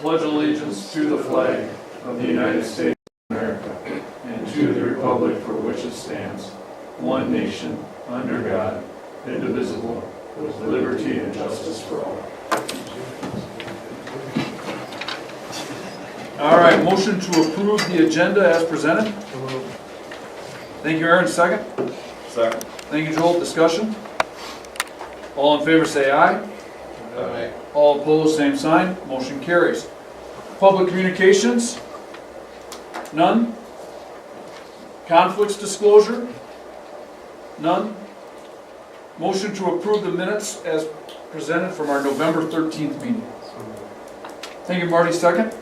pledge allegiance to the flag of the United States of America and to the republic for which it stands, one nation, under God, indivisible, with liberty and justice for all. All right, motion to approve the agenda as presented. Thank you, Aaron. Second. Second. Thank you, Joel. Discussion? All in favor say aye. Aye. All opposed, same sign. Motion carries. Public communications? None? Conflicts disclosure? None? Motion to approve the minutes as presented from our November 13th meeting. Thank you, Marty. Second.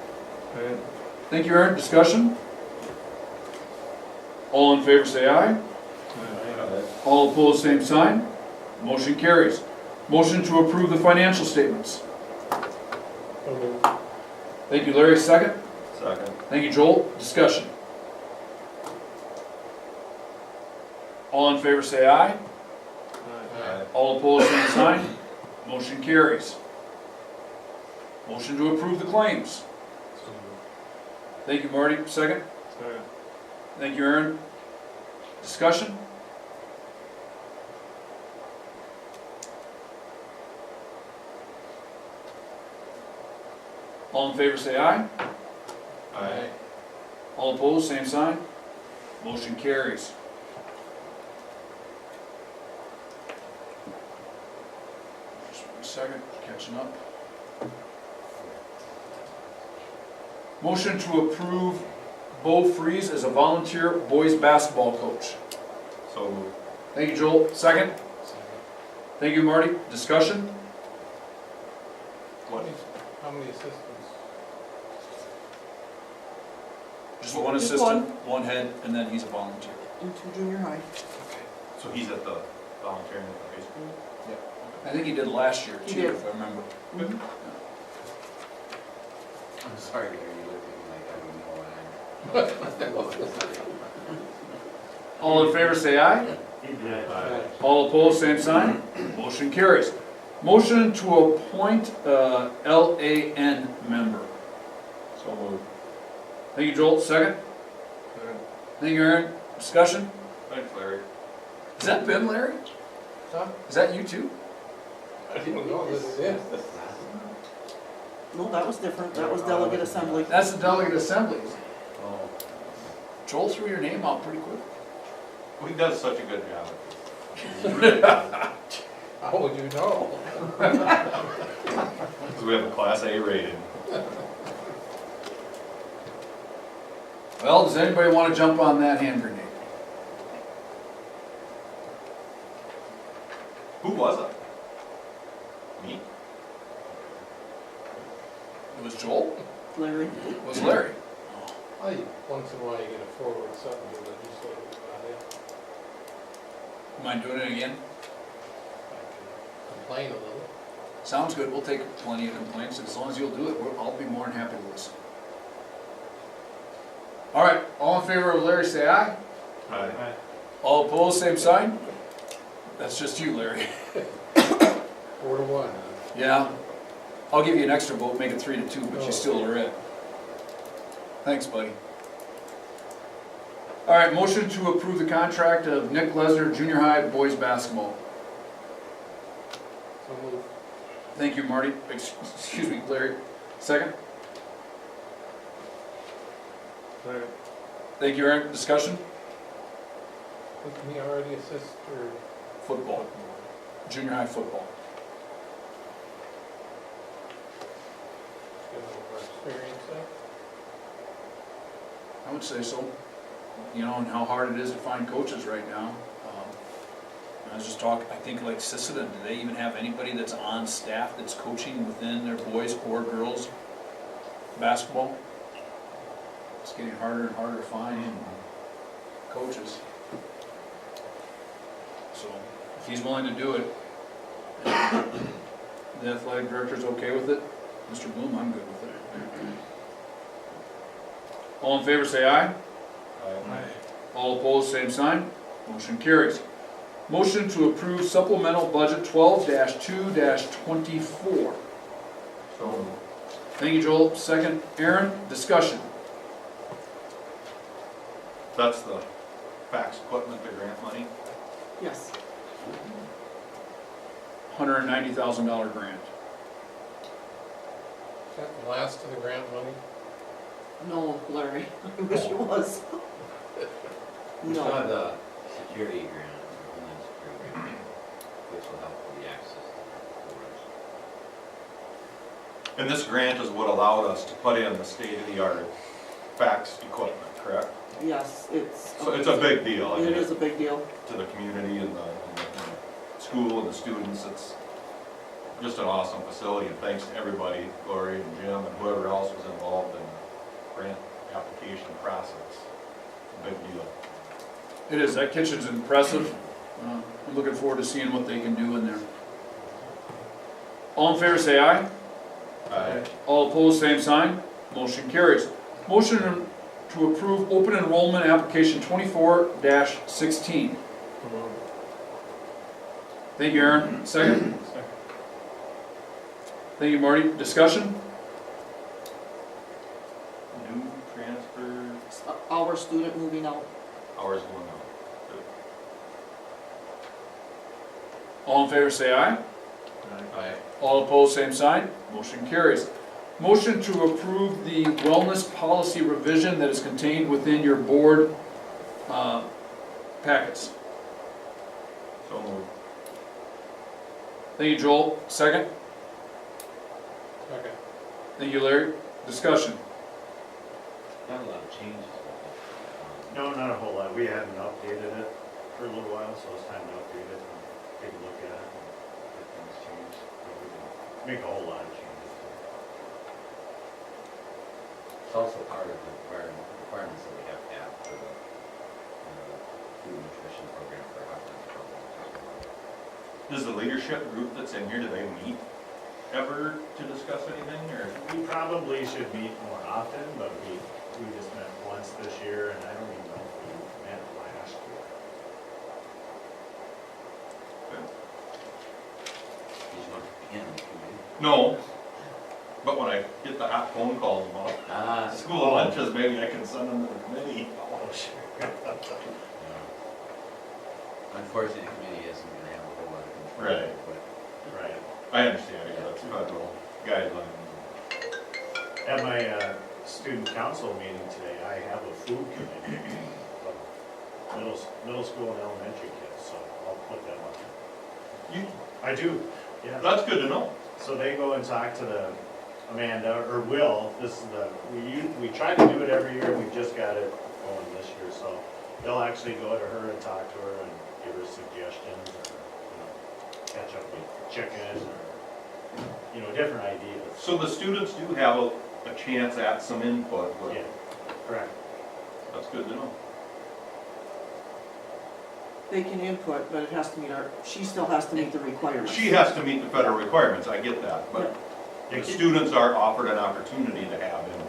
Thank you, Aaron. Discussion? All in favor say aye. All opposed, same sign. Motion carries. Motion to approve the financial statements. Thank you, Larry. Second. Second. Thank you, Joel. Discussion. All in favor say aye. Aye. All opposed, same sign. Motion carries. Motion to approve the claims. Thank you, Marty. Second. Thank you, Aaron. Discussion? All in favor say aye. Aye. All opposed, same sign. Motion carries. Just 1 second, catching up. Motion to approve Bo Freeze as a volunteer boys basketball coach. So moved. Thank you, Joel. Second. Thank you, Marty. Discussion? What? How many assistants? Just one Just assistant, one head, and then he's a volunteer. Into junior high. So he's at the volunteering at the high school? I think he did last year He too, did. if I remember. I'm sorry to hear you looking like I don't know. All in favor say aye. Aye. All opposed, same sign. Motion carries. Motion to appoint LAN member. So moved. Thank you, Joel. Second. Thank you, Aaron. Discussion? Thanks, Larry. Is that Ben, Larry? Huh? Is that you too? I didn't know this is it. No, that was different. That was delegate assembly. That's the delegate assembly. Oh. Joel threw your name out pretty quick. Well, he does such a good job. How would you know? Because we have a Class A rating. Well, does anybody want to jump on that hand grenade? Who was it? Me? It was Joel? Larry. It was Larry? Once in a while you get a forward something to legislate about it. Mind doing it again? I can complain a little. Sounds good. We'll take plenty of complaints. As long as you'll do it, I'll be more than happy to listen. All right, all in favor of Larry, say aye. Aye. All opposed, same sign. That's just you, Larry. 4-1. Yeah. I'll give you an extra vote, make it 3-2, but you still are it. Thanks, buddy. All right, motion to approve the contract of Nick Lesnar, junior high boys basketball. So moved. Thank you, Marty. Excuse me, Larry. Second. Thank you, Aaron. Discussion? Didn't he already assist or? Football. Junior high football. Get a little more experience there? I would say so. You know, and how hard it is to find coaches right now. I was just talking, I think like Sissita, do they even have anybody that's on staff that's coaching within their boys or girls basketball? It's getting harder and harder to find coaches. So, if he's willing to do it, and the athletic director's okay with it, Mr. Bloom, I'm good with it. All in favor say aye. Aye. All opposed, same sign. Motion carries. Motion to approve supplemental budget 12-2-24. So moved. Thank you, Joel. Second, Aaron, discussion. That's the fax equipment, the grant money. Yes. $190,000 grant. Is that the last of the grant money? No, Larry, I wish it was. We still have No, the security grant, the Homeland Security grant, which will help with the access to the And this grant is what allowed us to put in the state-of-the-art fax equipment, correct? yes, it's. So it's a big deal. I mean, It is a big deal. to the community and the school and the students. It's just an awesome facility, and thanks to everybody, Lori and Jim and whoever else was involved in the grant application process. It's a big deal. It is, that kitchen's impressive. I'm looking forward to seeing what they can do in there. All in favor, say aye. All opposed, same sign. Motion carries. Motion to approve open enrollment application 24-16. Thank you, Aaron. Second. Thank you, Marty. Discussion? New transfer Our student moving out. hours going out. All in favor, say aye. Aye. All opposed, same sign. Motion carries. Motion to approve the wellness policy revision that is contained within your board packets. So moved. Thank you, Joel. Second. Okay. Thank you, Larry. Discussion. Not a lot of changes. No, not a whole lot. We hadn't updated it for a little while, so it's time to update it and take a look at it and get things changed. But we didn't make a whole lot of changes. It's also part of the requirements that we have to have for the food nutrition program for Heartland program. Does the leadership group that's in here, do they meet ever to discuss anything, or? We probably should meet more often, but we just met once this year, and I don't even know if we met last year. You just want to begin, maybe. No, but when I get the hot phone calls about school lunches, maybe I can send them to the committee. Oh, sure. Unfortunately, the committee isn't going to have a whole lot of control. Right. But Right. I understand, yeah, that's federal guidelines. At my student council meeting today, I have a food committee of middle school and elementary kids, so I'll put them on. You, I do, yeah. that's good to know. So they go and talk to the Amanda, or Will, this is the, we try to do it every year, we just got it going this year, so they'll actually go to her and talk to her and give her suggestions, or, catch up with chicken, or, different ideas. So the students do have a chance at some input, but Yeah, correct. that's good to know. They can input, but it has to meet she still has to meet the requirements. She has to meet the federal requirements, I get that, but Yeah, the students are offered an opportunity to have input.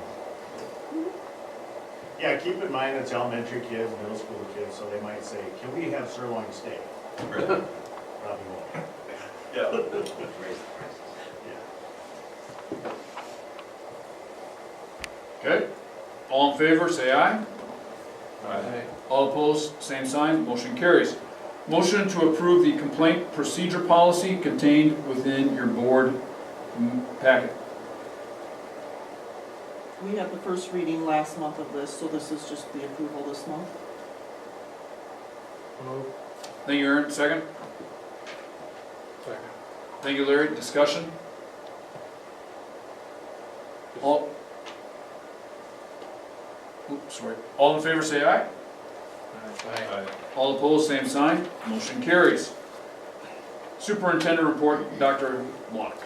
Yeah, keep in mind it's elementary kids, middle school kids, so they might say, can we have sirloin steak? Probably won't. Yeah. raise the prices. Yeah. Okay. All in favor, say aye. Aye. All opposed, same sign. Motion carries. Motion to approve the complaint procedure policy contained within your board packet. We had the first reading last month of this, so this is just the approval this month. Move. Thank you, Aaron. Second. Second. Thank you, Larry. Discussion. All. Oops, sorry. All in favor, say aye. Aye. All opposed, same sign. Motion carries. Superintendent report, Dr. Block.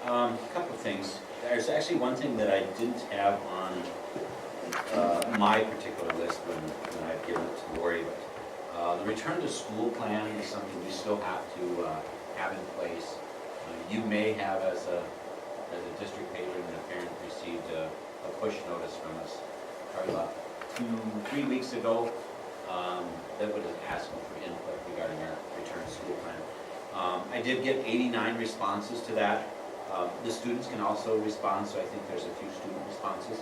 A couple of things. There's actually one thing that I didn't have on my particular list when I've given it to Lori, but the return to school plan is something we still have to have in place. You may have, as a district patron and a parent, received a push notice from us probably about 2-3 weeks ago that was asking for input regarding our return to school plan. I did get 89 responses to that. The students can also respond, so I think there's a few student responses.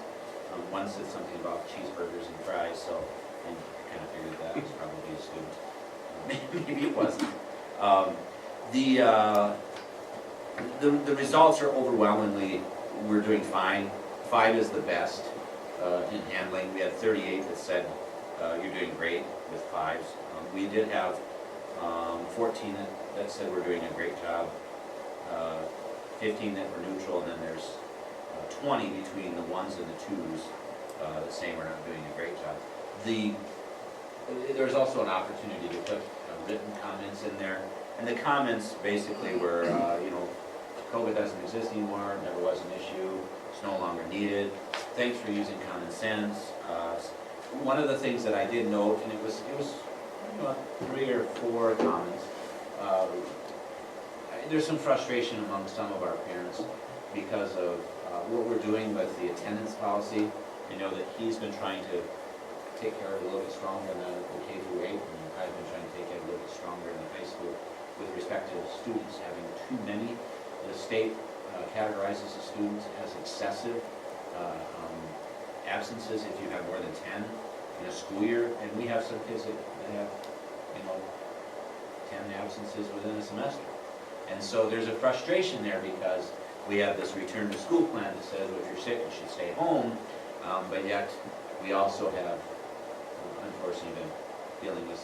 One said something about cheeseburgers and fries, so I kind of figured that was probably a student. Maybe it wasn't. The results are overwhelmingly, we're doing fine. 5 is the best in handling. We had 38 that said, you're doing great with 5s. We did have 14 that said we're doing a great job, 15 that were neutral, and then there's 20 between the 1s and the 2s that say we're not doing a great job. There's also an opportunity to put written comments in there, and the comments basically were, COVID doesn't exist anymore, never was an issue, it's no longer needed, thanks for using common sense. One of the things that I did note, and it was 3 or 4 comments, there's some frustration among some of our parents because of what we're doing with the attendance policy. I know that he's been trying to take care of it a little bit stronger in the K through 8, and I've been trying to take it a little bit stronger in the high school with respect to students having too many. The state categorizes the students as excessive absences if you have more than 10 in a school year, and we have some kids that have 10 absences within a semester. And so there's a frustration there because we have this return to school plan that says, well, if you're sick, you should stay home, but yet we also have, unfortunately, been dealing with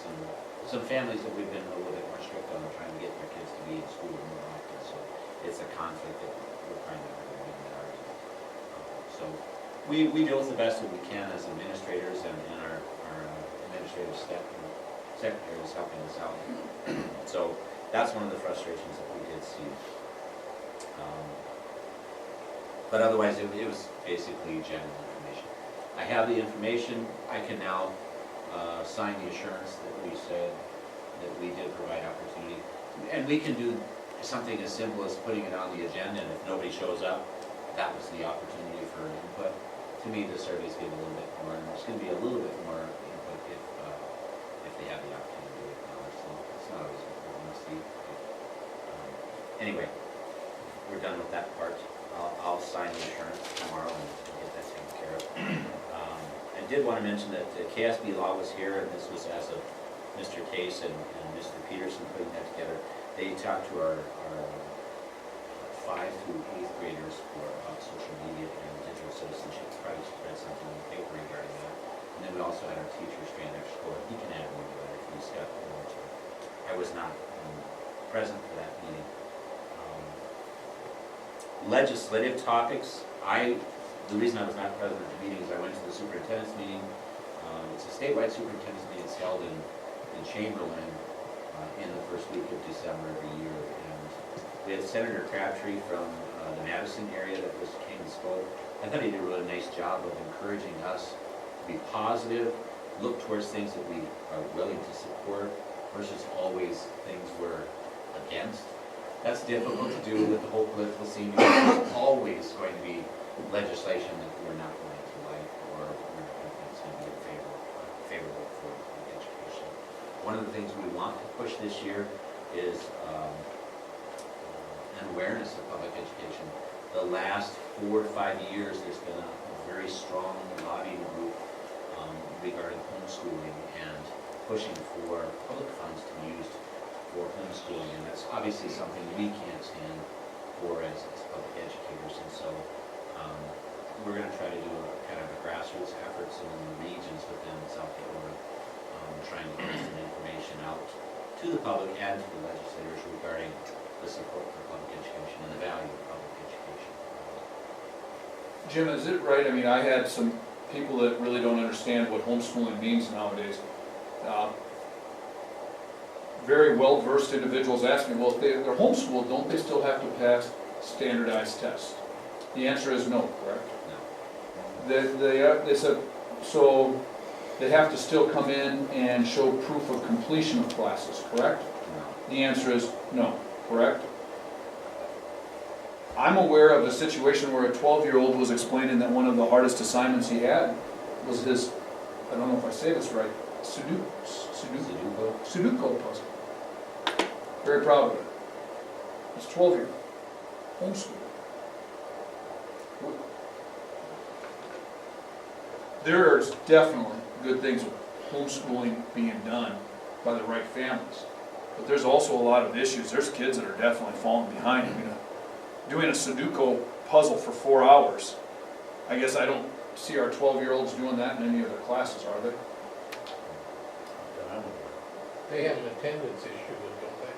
some families that we've been a little bit more strict on trying to get their kids to be in school more often. So it's a conflict that we're trying to win that argument. So we deal with the best that we can as administrators, and our administrative staff and secretary is helping us out. So that's one of the frustrations that we did see. But otherwise, it was basically general information. I have the information. I can now sign the assurance that we said that we did provide opportunity. And we can do something as simple as putting it on the agenda, and if nobody shows up, that was the opportunity for input. To me, the surveys give a little bit more, and there's going to be a little bit more input if they have the opportunity to acknowledge. So it's not always what we want to see. Anyway, we're done with that part. I'll sign the assurance tomorrow and get that taken care of. I did want to mention that the KSB law was here, and this was as of Mr. Case and Mr. Peterson putting that together. They talked to our 5th through 8th graders about social media and digital citizenship. Probably read something in the paper regarding that. And then we also had our teachers trained extra score. He can add more to that if he's got more to it. I was not present for that meeting. Legislative topics. The reason I was not present at the meeting is I went to the superintendent's meeting. It's a statewide superintendent's meeting. It's held in Chamberlain in the first week of December every year. And we had Senator Crabtree from the Madison area that came and spoke. I thought he did a really nice job of encouraging us to be positive, look towards things that we are willing to support versus always things we're against. That's difficult to do with the whole political scene because there's always going to be legislation that we're not going to like, or we're not going to think is going to be favorable for education. One of the things we want to push this year is an awareness of public education. The last 4 to 5 years, there's been a very strong lobbying group regarding homeschooling and pushing for public funds to be used for homeschooling, and that's obviously something we can't stand for as public educators. And so we're going to try to do a kind of a grassroots efforts in the regions within South Dakota, trying to get some information out to the public and to the legislators regarding the support for public education and the value of public education. Jim, is it right? I mean, I had some people that really don't understand what homeschooling means nowadays. Very well-versed individuals ask me, well, if they're homeschooled, don't they still have to pass standardized tests? The answer is no, correct? No. They said, so they have to still come in and show proof of completion of classes, correct? No. The answer is no, correct? I'm aware of a situation where a 12-year-old was explaining that one of the hardest assignments he had was his, I don't know if I say this right, Sudoku puzzle. Very proud of it. He's 12 years, homeschooled. there's definitely good things with homeschooling being done by the right families. But there's also a lot of issues. There's kids that are definitely falling behind. I mean, doing a Sudoku puzzle for 4 hours, I guess I don't see our 12-year-olds doing that in any other classes, are they? They have an attendance issue, don't they?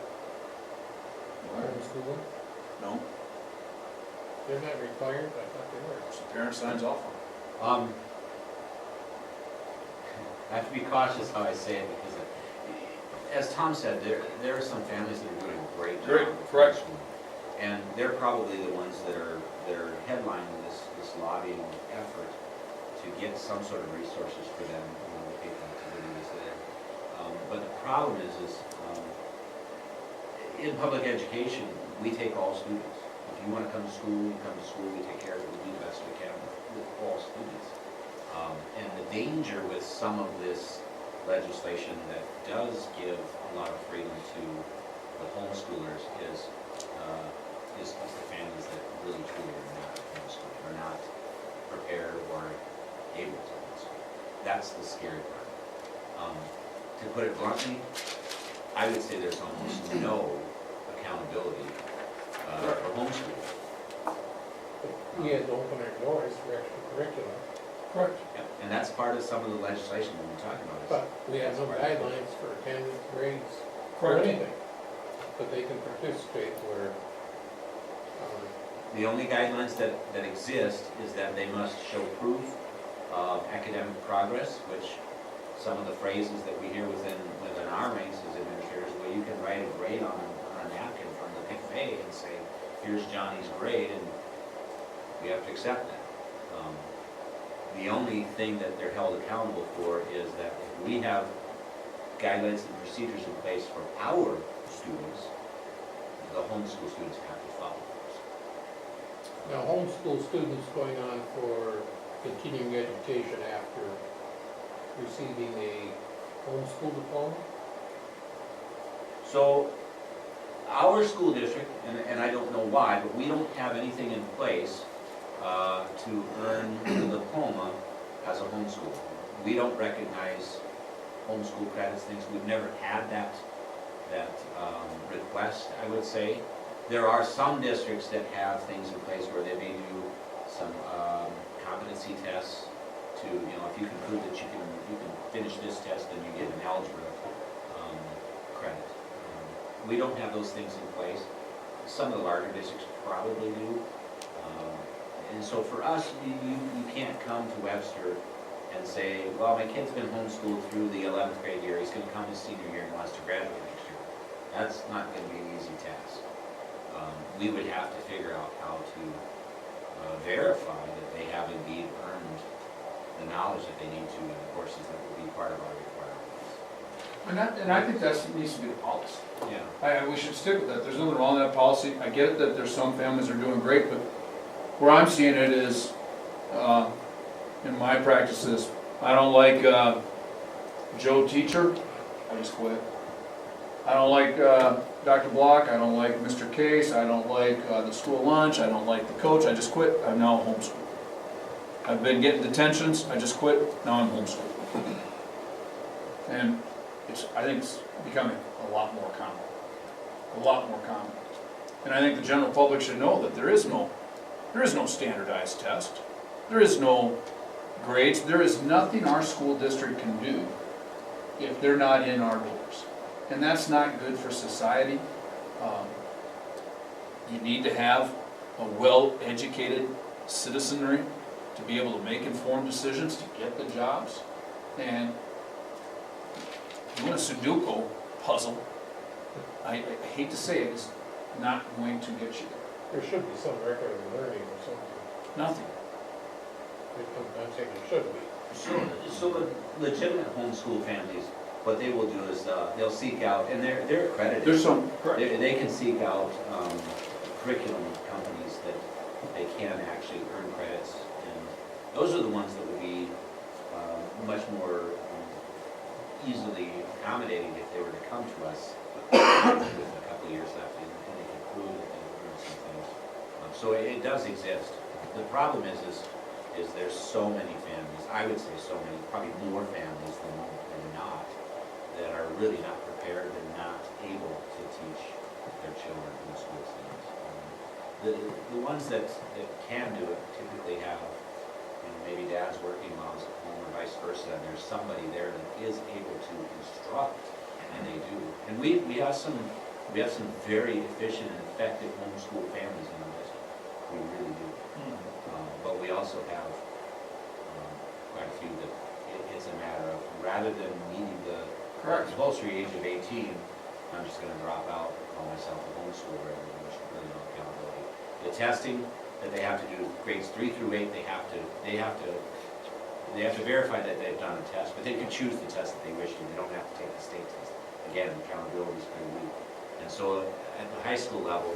Homeschooling? No, They're not required? I thought they were. so parent signs off on it. I have to be cautious how I say it, because as Tom said, there are some families that are doing a great job. Great, with correct. homeschooling. And they're probably the ones that are headlining this lobbying effort to get some sort of resources for them, the people activities there. But the problem is in public education, we take all students. If you want to come to school, you come to school, we take care of it, we do the best we can with all students. And the danger with some of this legislation that does give a lot of freedom to the homeschoolers is the families that really truly are not homeschooling, are not prepared or able to homeschool. That's the scary part. To put it bluntly, I would say there's almost no accountability for homeschooling. We had to open our doors for extra curriculum, Correct. Yeah, and that's part of some of the legislation that we're talking about. but we have no guidelines for attendance, grades, or Correct. anything. But they can participate where, The only guidelines that exist is that they must show proof of academic progress, which some of the phrases that we hear within our ranks as administrators, where you can write a grade on a napkin from the PICFA and say, here's Johnny's grade, and we have to accept that. The only thing that they're held accountable for is that if we have guidelines and procedures in place for our students, the homeschool students have to follow those. now homeschool students going on for continuing education after receiving a homeschool diploma? So, our school district, and I don't know why, but we don't have anything in place to earn the diploma as a homeschool. We don't recognize homeschool credits, things, we've never had that request, I would say. There are some districts that have things in place where they may do some competency tests to, if you can prove that you can finish this test, then you get an algebra credit. We don't have those things in place. Some of the larger districts probably do. And so for us, you can't come to Webster and say, well, my kid's been homeschooled through the 11th grade year, he's gonna come his senior year and wants to graduate next year. That's not gonna be an easy task. We would have to figure out how to verify that they have indeed earned the knowledge that they need to in the courses that will be part of our requirements. And I think that needs to be the policy. Yeah. We should stick with that. There's nothing wrong with that policy. I get it that there's some families that are doing great, but where I'm seeing it is, in my practices, I don't like Joe teacher, I just quit. I don't like Dr. Block, I don't like Mr. Case, I don't like the school lunch, I don't like the coach, I just quit. I'm now homeschooled. I've been getting detentions, I just quit, now I'm homeschooled. And I think it's becoming a lot more common. A lot more common. And I think the general public should know that there is no standardized test. There is no grades. There is nothing our school district can do if they're not in our doors. And that's not good for society. You need to have a well-educated citizenry to be able to make informed decisions, to get the jobs. And doing a Sudoku puzzle, I hate to say it, is not going to get you there. There should be some record of learning or something. Nothing. I'm saying there should be. So the legitimate homeschool families, what they will do is they'll seek out, and they're accredited. There's some, They can seek out curriculum companies that they can actually earn credits, and those are the ones that would be much more easily accommodating if they were to come to us with a couple of years left, and they can prove that they've earned some things. So it does exist. The problem is is there's so many families, I would say so many, probably more families than not, that are really not prepared and not able to teach their children in the school settings. The ones that can do it typically have, you know, maybe dad's working, mom's at home, or vice versa, and there's somebody there that is able to instruct, and they do. And we have some very efficient and effective homeschool families in our district. We really do. But we also have quite a few that it's a matter of, rather than meeting the compulsory age of 18, I'm just gonna drop out and call myself a homeschooler, and there's really no accountability. The testing that they have to do, grades 3 through 8, they have to verify that they've done a test, but they can choose the test that they wish to. They don't have to take the state test. Again, accountability is pretty weak. And so at the high school level,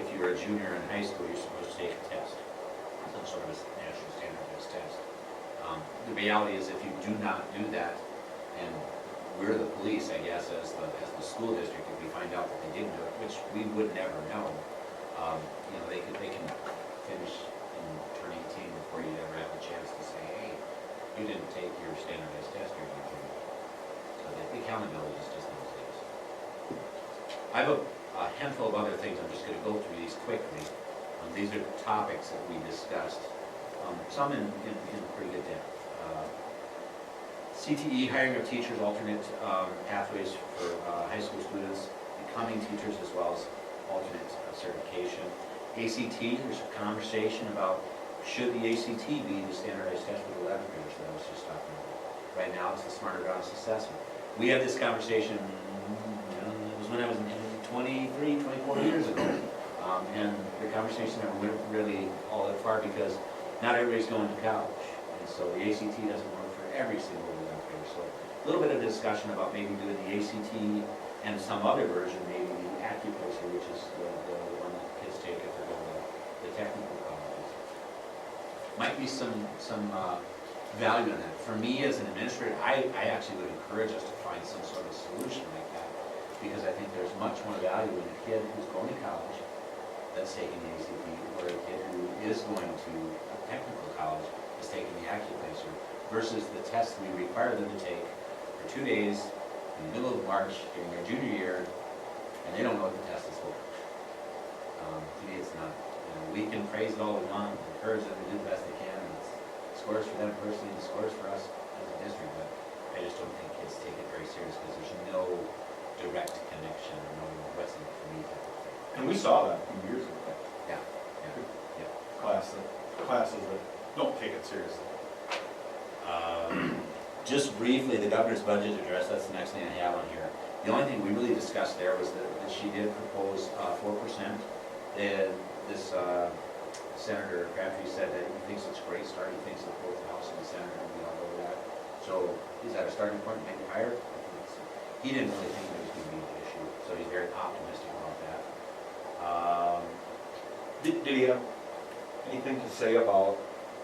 if you're a junior in high school, you're supposed to take a test, some sort of a national standardized test. The reality is, if you do not do that, and we're the police, I guess, as the school district, if we find out that they didn't do it, which we would never know, you know, they can finish and turn 18 before you ever have a chance to say, hey, you didn't take your standardized test, you're going to. So the accountability is just those days. I have a handful of other things. I'm just going to go through these quickly. These are topics that we discussed, some in pretty good depth. CTE, hiring of teachers, alternate pathways for high school students, becoming teachers, as well as alternate certification. ACT, there's a conversation about should the ACT be the standardized test for the 11th graders that I was just talking about. Right now, it's the Smarter Grounds Assessment. We had this conversation, it was when I was 23, 24 years ago. And the conversation never went really all that far because not everybody's going to college. And so the ACT doesn't work for every single 11th grader. So a little bit of discussion about maybe doing the ACT and some other version, maybe the Acupuncture, which is the one that kids take if they're going to the technical colleges. Might be some value in that. For me as an administrator, I actually would encourage us to find some sort of solution like that, because I think there's much more value in a kid who's going to college that's taking the ACT, or a kid who is going to a technical college is taking the Acupuncture, versus the test we require them to take for 2 days in the middle of March during their junior year, and they don't know what the test is for. To me, it's not. You know, we can praise it all we want, encourage them to do the best they can, and it's scores for them personally, and scores for us as a district, but I just don't think kids take it very serious because there's no direct connection or no what's in it for me type of thing. And we saw that a few years ago. Yeah. Classes that don't take it seriously. Just briefly, the governor's budget address, that's the next thing I have on here. The only thing we really discussed there was that she did propose 4%. And this Senator Crabtree said that he thinks it's a great start. He thinks that both the House and the Senate will be all over that. So is that a starting point, maybe higher? He didn't really think it was going to be an issue, so he's very optimistic about that. Did he have anything to say about,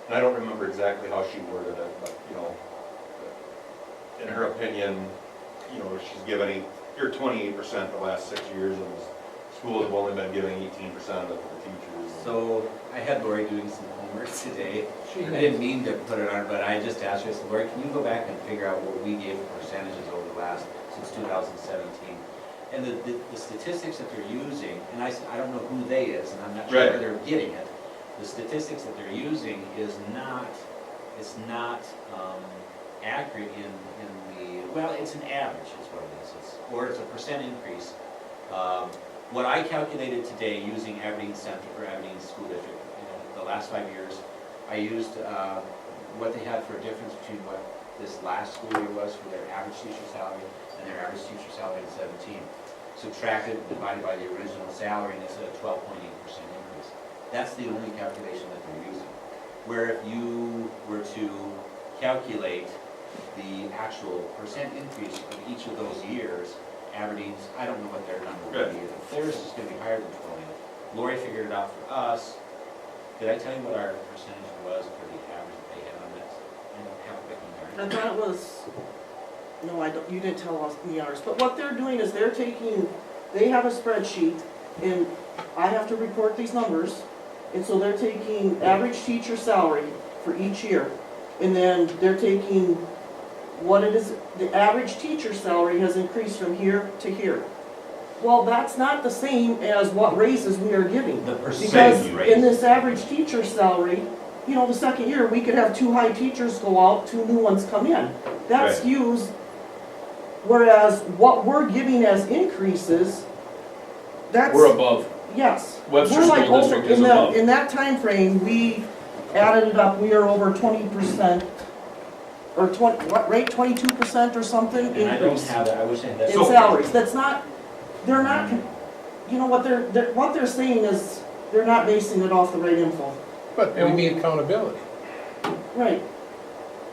and I don't remember exactly how she worded it, but, you know, in her opinion, you know, she's given, you're 28% the last 6 years, and the schools have only been giving 18% of it to the teachers. So I had Lori doing some homework today. I didn't mean to put it on, but I just asked her, I said, Lori, can you go back and figure out what we gave percentages over the last, since 2017? And the statistics that they're using, and I said, I don't know who they is, and I'm not sure where they're getting it. The statistics that they're using is not, it's not accurate in the, well, it's an average is what it is, or it's a percent increase. What I calculated today using Aberdeen Central or Aberdeen School District, you know, the last 5 years, I used what they had for a difference between what this last school year was for their average teacher salary and their average teacher salary in 17. Subtracted, divided by the original salary, and it's a 12.8% increase. That's the only calculation that they're using. Where if you were to calculate the actual percent increase of each of those years, Aberdeen's, I don't know what their number would be. Theirs is going to be higher than 20. Lori figured it out for us. Did I tell you what our percentage was for the average that they had on this? I don't have it with me there. I thought it was, no, I don't, you didn't tell us the ours, but what they're doing is they're taking, they have a spreadsheet, and I have to report these numbers, and so they're taking average teacher salary for each year. And then they're taking what it is, the average teacher salary has increased from here to here. Well, that's not the same as what raises we are giving. The Because percentage raise. in this average teacher salary, you know, the second year, we could have 2 high teachers go out, 2 new ones come in. That Right. skews, whereas what we're giving as increases, that's. We're above. Yes. Webster We're like School District over- is in that- above. In that timeframe, we added it up, we are over 20%, or 20, what, rate, 22% or something And I don't increase have that, I wish I had that. in salaries. That's not, they're not, you know, what they're saying is, they're not basing it off the right info. But we need accountability. Right.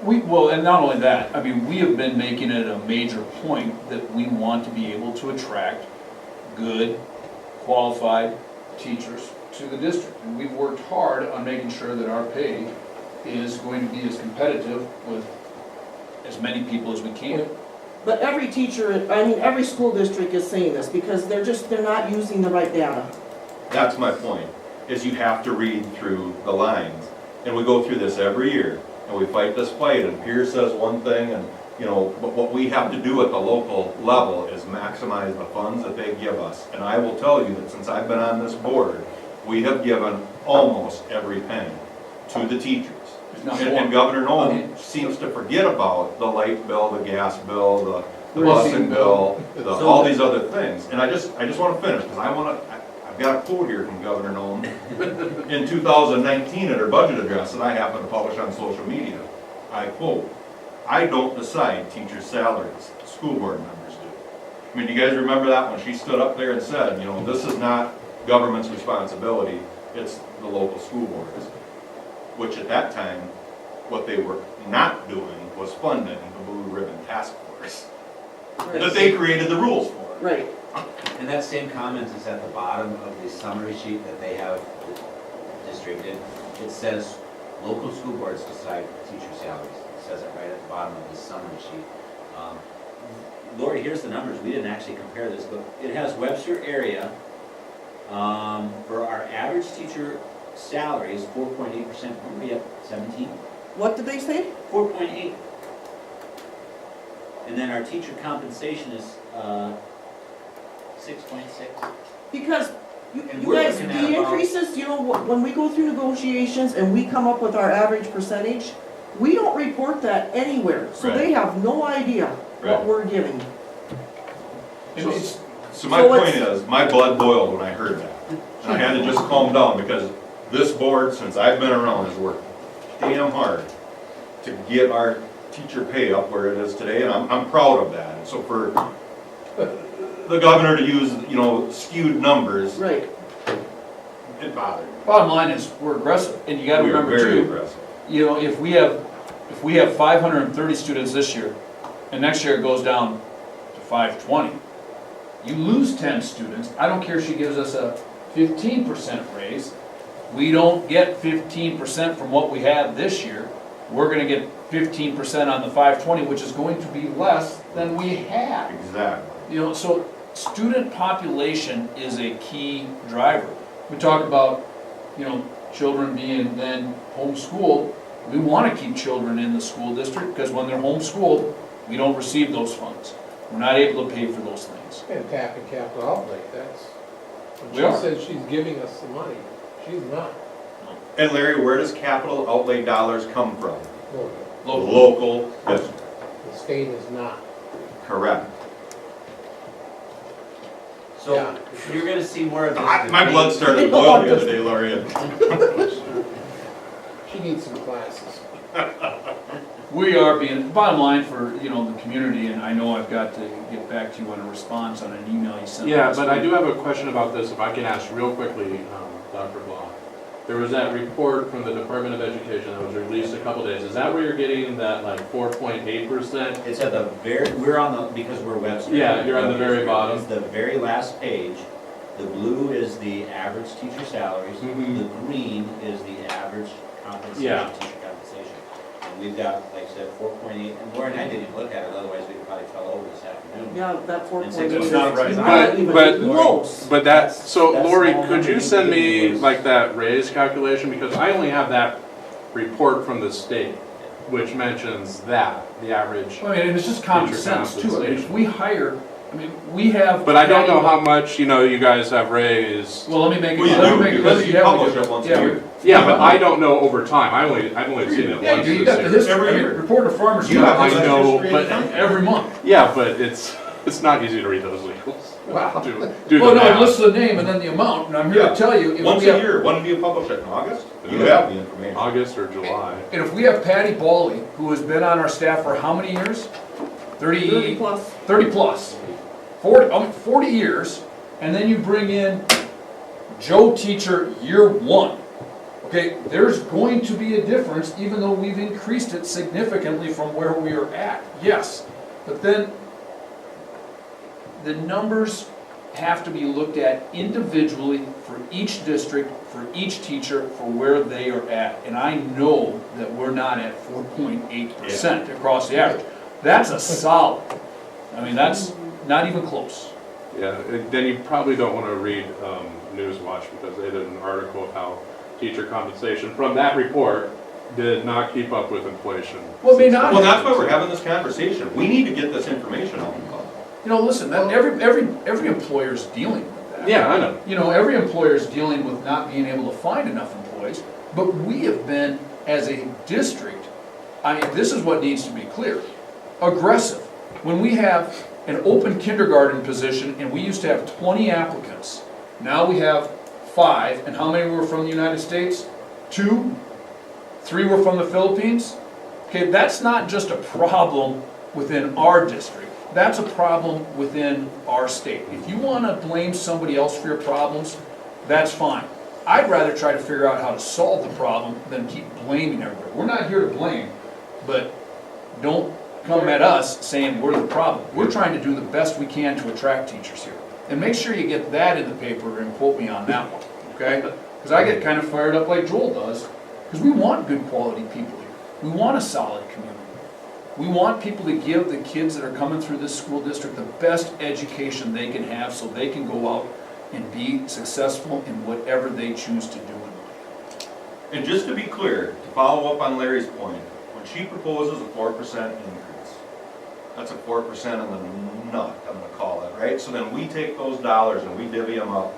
Well, and not only that, I mean, we have been making it a major point that we want to be able to attract good, qualified teachers to the district. And we've worked hard on making sure that our pay is going to be as competitive with as many people as we can. But every teacher, I mean, every school district is saying this, because they're not using the right data. That's my point, is you have to read through the lines. And we go through this every year, and we fight this fight, and Pierce says one thing, and, you know, but what we have to do at the local level is maximize the funds that they give us. And I will tell you that since I've been on this board, we have given almost every penny to the teachers. If not And more. Governor Okay. Noem seems to forget about the light bill, the gas bill, the Busing busing bill, So- all these other things. And I just want to finish, because I've got a quote here from Governor Noem in 2019 at her budget address that I happen to publish on social media. I quote, "I don't decide teachers' salaries, school board members do." I mean, do you guys remember that when she stood up there and said, you know, this is not government's responsibility, it's the local school boards? Which at that time, what they were not doing was funding the Blue Ribbon Task Force that they created the rules for. Right. And that same comment is at the bottom of the summary sheet that they have distributed. It says, local school boards decide teacher salaries. It says it right at the bottom of the summary sheet. Lori, here's the numbers. We didn't actually compare this, but it has Webster area. For our average teacher salary is 4.8%. Were we at 17? What did they say? 4.8. And then our teacher compensation is 6.6. Because And you we're guys, looking at the about- increases, you know, when we go through negotiations and we come up with our average percentage, we don't report that anywhere. So they have no idea what Right. we're giving. And it's- So my So point it's- is, my blood boiled when I heard that. And I had to just calm down, because this board, since I've been around, has worked damn hard to get our teacher pay up where it is today, and I'm proud of that. And so for the governor to use, you know, skewed numbers, Right. it bothered me. Bottom line is, we're aggressive, and you gotta We were remember very too, aggressive. you know, if we have 530 students this year, and next year it goes down to 520, you lose 10 students. I don't care if she gives us a 15% raise, we don't get 15% from what we have this year. We're gonna get 15% on the 520, which is going to be less than we had. Exactly. You know, so student population is a key driver. We talk about, you know, children being then homeschooled. We want to keep children in the school district, because when they're homeschooled, we don't receive those funds. We're not able to pay for those things. And tapping capital outlay, that's, We when are. she says she's giving us the money, she's not. And Larry, where does capital outlay dollars come from? No, Local. Local district. the state is not. Correct. So Yeah. you're gonna see more of this. My blood started to boil the other day, Laurie. She needs some classes. We are being, bottom line for, you know, the community, and I know I've got to get back to you on a response on an email you sent. Yeah, last but I week. do have a question about this, if I can ask real quickly, Dr. Blah. There was that report from the Department of Education that was released a couple days. Is that where you're getting that like 4.8%? It's at the very, we're on the, because we're Webster. Yeah, you're on the very bottom. It's the very last page. The blue is the average teacher salaries. Mhm. The green is the average compensation, Yeah. teacher compensation. And we've got, like I said, 4.8, and Lauren and I didn't even look at it, otherwise we could probably fell over this afternoon. Yeah, that 4.8 It's is not right. not even But- close. But that, so That's Lori, small could number you you send can me use. like that raise calculation? Because I only have that report from the state, which mentions that, the average. I mean, and it's just common Teacher sense too. I mean, if compensation. we hire, I mean, we have. But I don't know how much, you know, you guys have raised. Well, let me make it. Well, you let me do, make it- because let me- you yeah, we publish do. it once a Yeah, year. Yeah, but I don't know over time. I've only seen it Yeah, you once do, you this got the year. history, Every I mean, year. report to farmers. You have I that know, history but- account? Every month. Yeah, but it's not easy to read those legals. Wow. Do Well, the no, it math. lists the name and then the amount, and I'm here Yeah. to tell you. If Once we a have- year, when do you publish it, in August? You Yeah. have the information. August or July. And if we have Patty Bawley, who has been on our staff for how many years? 30 plus. 30 plus. 40 years, and then you bring in Joe teacher year one. Okay, there's going to be a difference, even though we've increased it significantly from where we are at, yes. But then, the numbers have to be looked at individually for each district, for each teacher, for where they are at. And I know that we're not at 4.8% across the average. That's a solid. I mean, that's not even close. Yeah, then you probably don't want to read Newswatch because they did an article of how teacher compensation from that report did not keep up with inflation. Well, it may not. Well, that's why we're having this conversation. We need to get this information out. You know, listen, that every employer's dealing with that. Yeah, I know. You know, every employer's dealing with not being able to find enough employees, but we have been, as a district, I mean, this is what needs to be clear, aggressive. When we have an open kindergarten position and we used to have 20 applicants, now we have 5, and how many were from the United States? 2? 3 were from the Philippines? Okay, that's not just a problem within our district. That's a problem within our state. If you want to blame somebody else for your problems, that's fine. I'd rather try to figure out how to solve the problem than keep blaming everybody. We're not here to blame, but don't come at us saying we're the problem. We're trying to do the best we can to attract teachers here. And make sure you get that in the paper and quote me on that one, okay? Because I get kind of fired up like Joel does, because we want good quality people here. We want a solid community. We want people to give the kids that are coming through this school district the best education they can have so they can go out and be successful in whatever they choose to do in life. And just to be clear, to follow up on Larry's point, when she proposes a 4% increase, that's a 4% on the nut, I'm gonna call it, right? So then we take those dollars and we divvy them up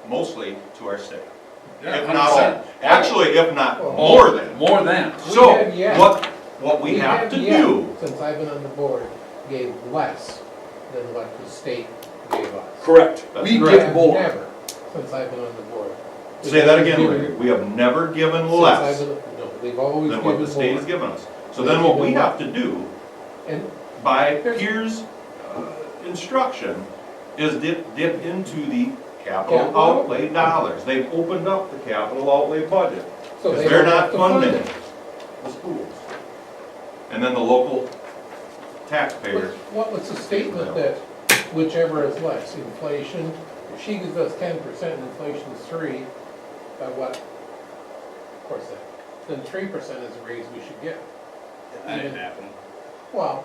mostly to our state. If not all. Actually, if not more than. More than. So, have yet- what we have to yet, do, since I've been on the board, gave less than what the state gave us. Correct. That's We correct. give more. Never, since I've been on the board. say that again, Larry, we have never given less No, they've always than given what the state has more. given us. So then what we have to do, And by Pier's instruction, is dip into the capital Capital. outlay dollars. They've opened up the capital outlay budget, so because they they're don't not have to fund funding it. the schools. And then the local taxpayer. What's the statement that whichever is less, inflation, if she gives us 10% and inflation is 3, by what? Of course, then 3% is the raise we should get. That didn't happen. Well,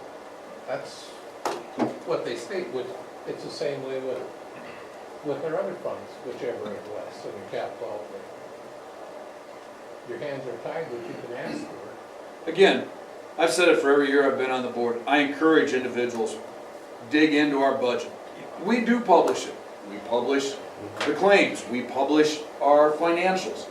that's what they state, it's the same way with their other funds, whichever is less in your capital outlay. Your hands are tied, what you can ask for. Again, I've said it for every year I've been on the board. I encourage individuals, dig into our budget. We do publish it. We publish the claims. We publish our financials.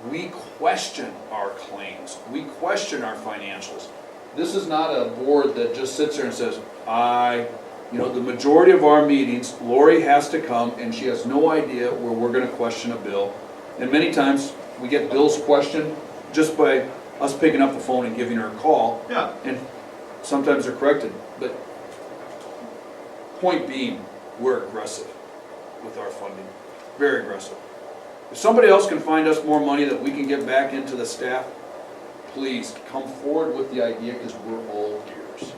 We question our claims. We question our financials. This is not a board that just sits there and says, the majority of our meetings, Lori has to come and she has no idea where we're gonna question a bill. And many times, we get bills questioned just by us picking up the phone and giving her a call. Yeah, And sometimes they're corrected, but point being, we're aggressive with our funding, very aggressive. If somebody else can find us more money that we can get back into the staff, please come forward with the idea because we're all ears.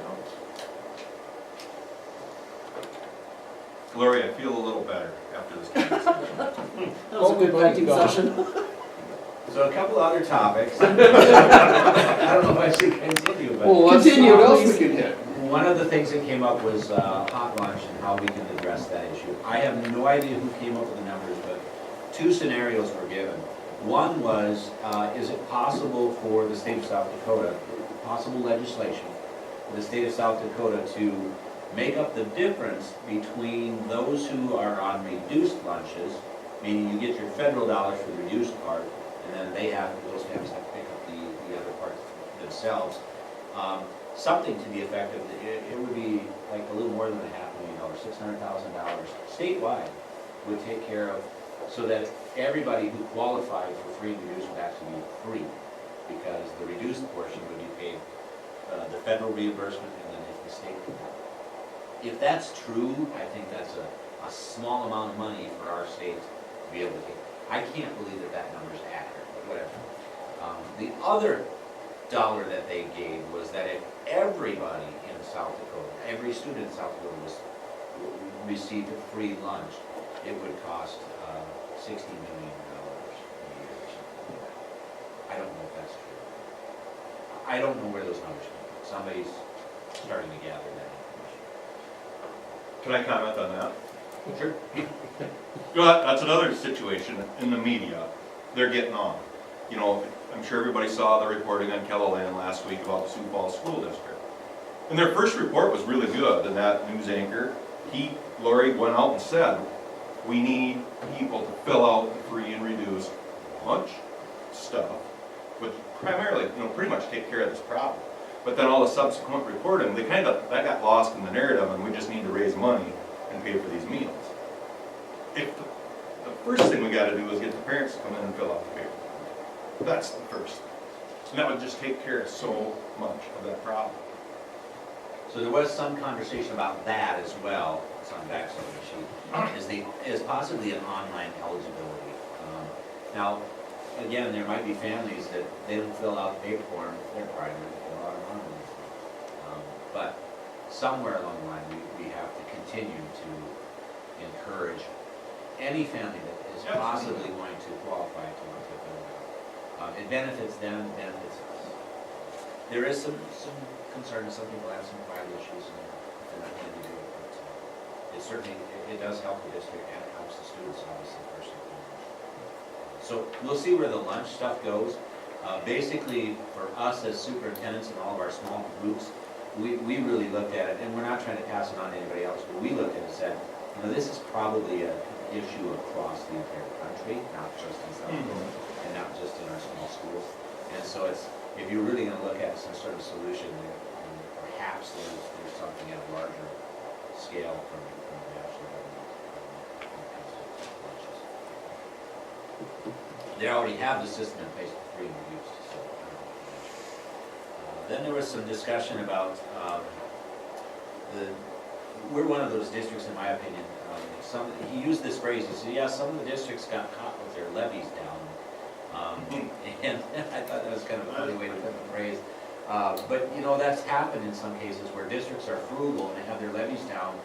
Lori, I feel a little better after this conversation. That was a good venting session. So a couple other topics. I don't know if I should continue, but. Continue, What else please. we can hit? One of the things that came up was hot lunch and how we can address that issue. I have no idea who came up with the numbers, but 2 scenarios were given. One was, is it possible for the state of South Dakota, possible legislation, for the state of South Dakota to make up the difference between those who are on reduced lunches, meaning you get your federal dollars for the reduced part, and then those families have to pick up the other parts themselves. Something to the effect of, it would be like a little more than $500,000, $600,000 statewide would take care of, so that everybody who qualified for free and reduced would actually be free, because the reduced portion would be paid, the federal reimbursement, and then if the state. If that's true, I think that's a small amount of money for our state to be able to take. I can't believe that number's accurate, but whatever. The other dollar that they gave was that if everybody in South Dakota, every student in South Dakota received a free lunch, it would cost $60 million a year or something like that. I don't know if that's true. I don't know where those numbers come from. Somebody's starting to gather that information. Can I comment on that? Sure. That's another situation in the media. They're getting on. You know, I'm sure everybody saw the reporting on Kelloland last week about the Sioux Falls School District. And their first report was really good, and that news anchor, Lori went out and said, we need people to fill out the free and reduced lunch stuff, which primarily, pretty much take care of this problem. But then all the subsequent reporting, that got lost in the narrative, and we just need to raise money and pay for these meals. If the first thing we gotta do is get the parents to come in and fill out the paper. That's the first thing. And that would just take care of so much of that problem. So there was some conversation about that as well. It's on the backside of the sheet. Is possibly an online eligibility. Now, again, there might be families that they don't fill out the paper form. They're probably going to fill out an online form. But somewhere along the line, we have to continue to encourage any family that is possibly going to qualify to fill it out. It benefits them, it benefits us. There is some concern, some people have some pride issues, and they're not going to do it, but it certainly, it does help the district, and it helps the students, obviously, first and foremost. So we'll see where the lunch stuff goes. Basically, for us as superintendents and all of our small groups, we really looked at it, and we're not trying to pass it on to anybody else, but we looked at it and said, this is probably an issue across the entire country, not just in South Dakota, and not just in our small schools. And so if you're really going to look at some sort of solution, perhaps there's something at a larger scale from the national government when it comes to lunches. They already have the system in place for free and reduced, so I don't know. Then there was some discussion about we're one of those districts, in my opinion. He used this phrase. He said, "Yeah, some of the districts got caught with their levies down." And I thought that was kind of a funny way to put the phrase. But that's happened in some cases where districts are frugal and they have their levies down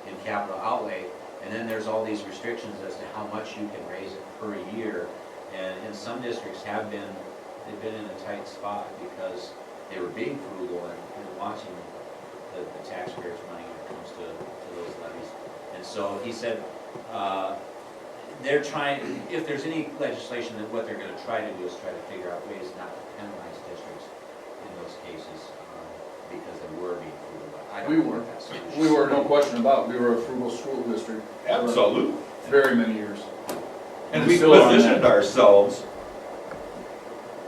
in capital outlay, and then there's all these restrictions as to how much you can raise it per year. And some districts they've been in a tight spot because they were being frugal and watching the taxpayers' money when it comes to those levies. And so he said, they're trying, if there's any legislation, that what they're going to try to do is try to figure out ways not to penalize districts in those cases because they were being frugal. I don't know what that solution is. We were, no question about it, we were a frugal school district. Absolutely. Very many years. And we positioned ourselves,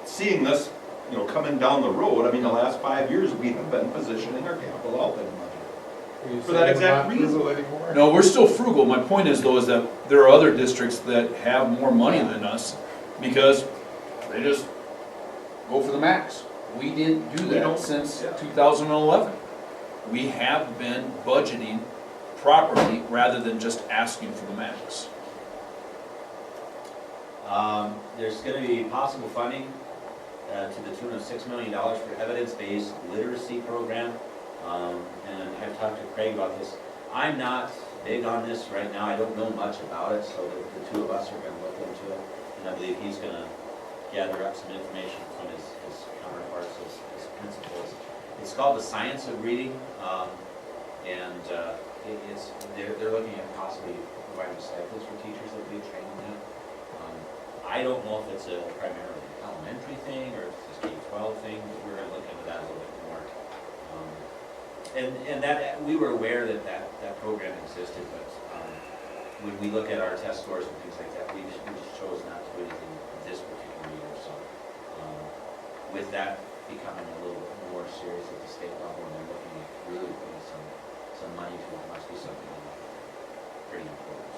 seeing this, coming down the road. I mean, the last 5 years, we have been positioning our capital outlay money for that exact reason. No, we're still frugal. My point is, though, is that there are other districts that have more money than us because they just go for the max. We didn't do that since 2011. We have been budgeting properly rather than just asking for the max. There's going to be possible funding to the tune of $6 million for evidence-based literacy program. And I've talked to Craig about this. I'm not big on this right now. I don't know much about it, so the two of us are going to look into it. And I believe he's going to gather up some information from his counterparts, his principals. It's called the Science of Reading, and they're looking at possibly providing stipends for teachers that will be trained in that. I don't know if it's a primarily elementary thing or if it's a K-12 thing, but we're gonna look into that a little bit more. And that, we were aware that that program existed, but when we look at our test scores and things like that, we just chose not to do anything this particular year. So with that becoming a little bit more serious at the state level, and they're looking at really putting some money to it, must be something pretty important.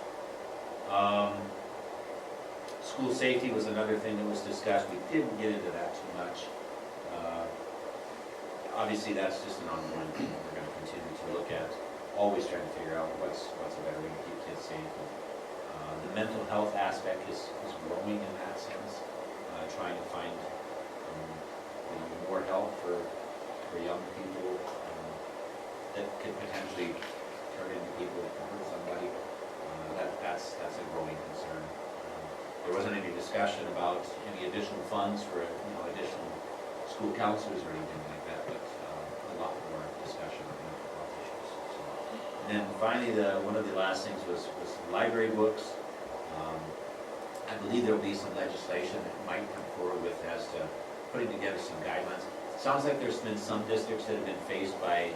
School safety was another thing that was discussed. We didn't get into that too much. Obviously, that's just an ongoing thing that we're going to continue to look at, always trying to figure out what's a better way to keep kids safe. The mental health aspect is growing in that sense, trying to find more help for young people that could potentially turn into people that can hurt somebody. That's a growing concern. There wasn't any discussion about any additional funds for additional school counselors or anything like that, but a lot more discussion on mental health issues. So, and then finally, one of the last things was library books. I believe there will be some legislation that might come forward with as to putting together some guidelines. It sounds like there's been some districts that have been faced by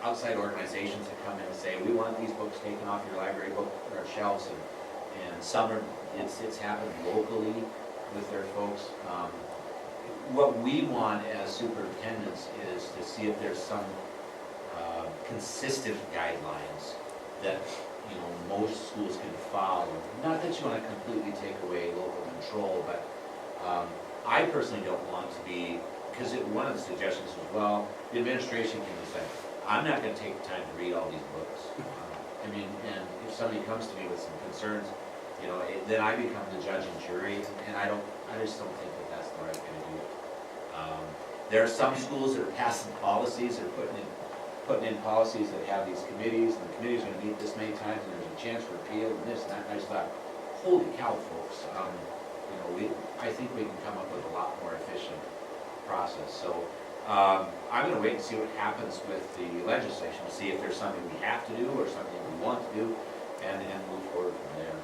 outside organizations that come in and say, we want these books taken off your library book or shelves, and some are, it's happened locally with their folks. What we want as superintendents is to see if there's some consistent guidelines that most schools can follow. Not that you want to completely take away local control, but I personally don't want to be, because one of the suggestions was, well, the administration can decide. I'm not going to take the time to read all these books. I mean, and if somebody comes to me with some concerns, then I become the judge and jury, and I just don't think that that's the right way to do it. There are some schools that are passing policies or putting in policies that have these committees, and the committee's going to meet this many times, and there's a chance for appeal and this and that. And I just thought, holy cow, folks! I think we can come up with a lot more efficient process. So I'm going to wait and see what happens with the legislation, to see if there's something we have to do or something we want to do, and move forward from there.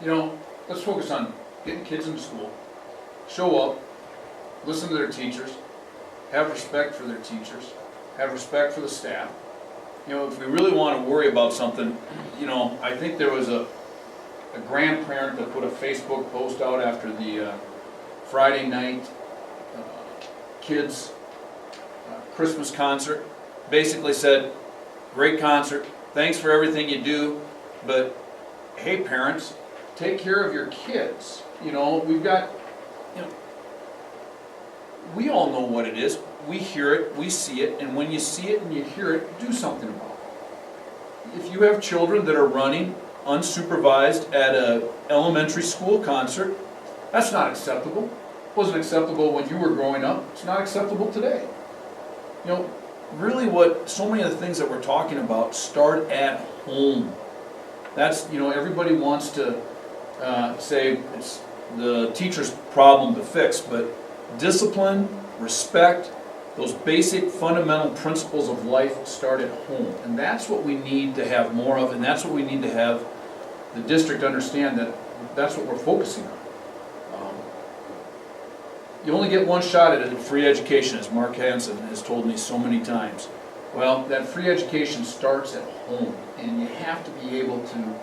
So. Let's focus on getting kids into school, show up, listen to their teachers, have respect for their teachers, have respect for the staff. If we really want to worry about something, I think there was a grandparent that put a Facebook post out after the Friday night kids Christmas concert. Basically said, great concert, thanks for everything you do, but hey parents, take care of your kids. We've got, we all know what it is. We hear it, we see it, and when you see it and you hear it, do something about it. If you have children that are running unsupervised at an elementary school concert, that's not acceptable. It wasn't acceptable when you were growing up. It's not acceptable today. Really so many of the things that we're talking about start at home. That's, everybody wants to say it's the teacher's problem to fix, but discipline, respect, those basic fundamental principles of life start at home. And that's what we need to have more of, and that's what we need to have the district understand, that that's what we're focusing on. You only get one shot at free education, as Mark Hansen has told me so many times. Well, that free education starts at home, and you have to be able to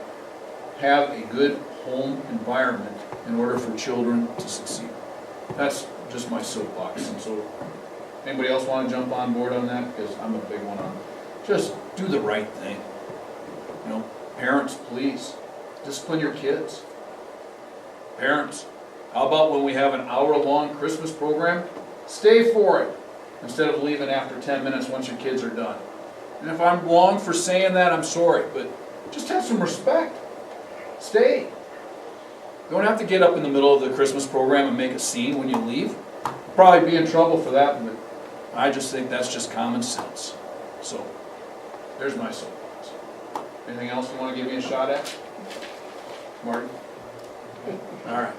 have a good home environment in order for children to succeed. That's just my soapbox. And so, anybody else want to jump on board on that? Because I'm a big one on just do the right thing. Parents, please discipline your kids. Parents, how about when we have an hour-long Christmas program? Stay for it instead of leaving after 10 minutes once your kids are done. And if I'm wrong for saying that, I'm sorry, but just have some respect. Stay. You don't have to get up in the middle of the Christmas program and make a scene when you leave. You'll probably be in trouble for that, but I just think that's just common sense. So, there's my soapbox. Anything else you want to give me a shot at? Martin? All right.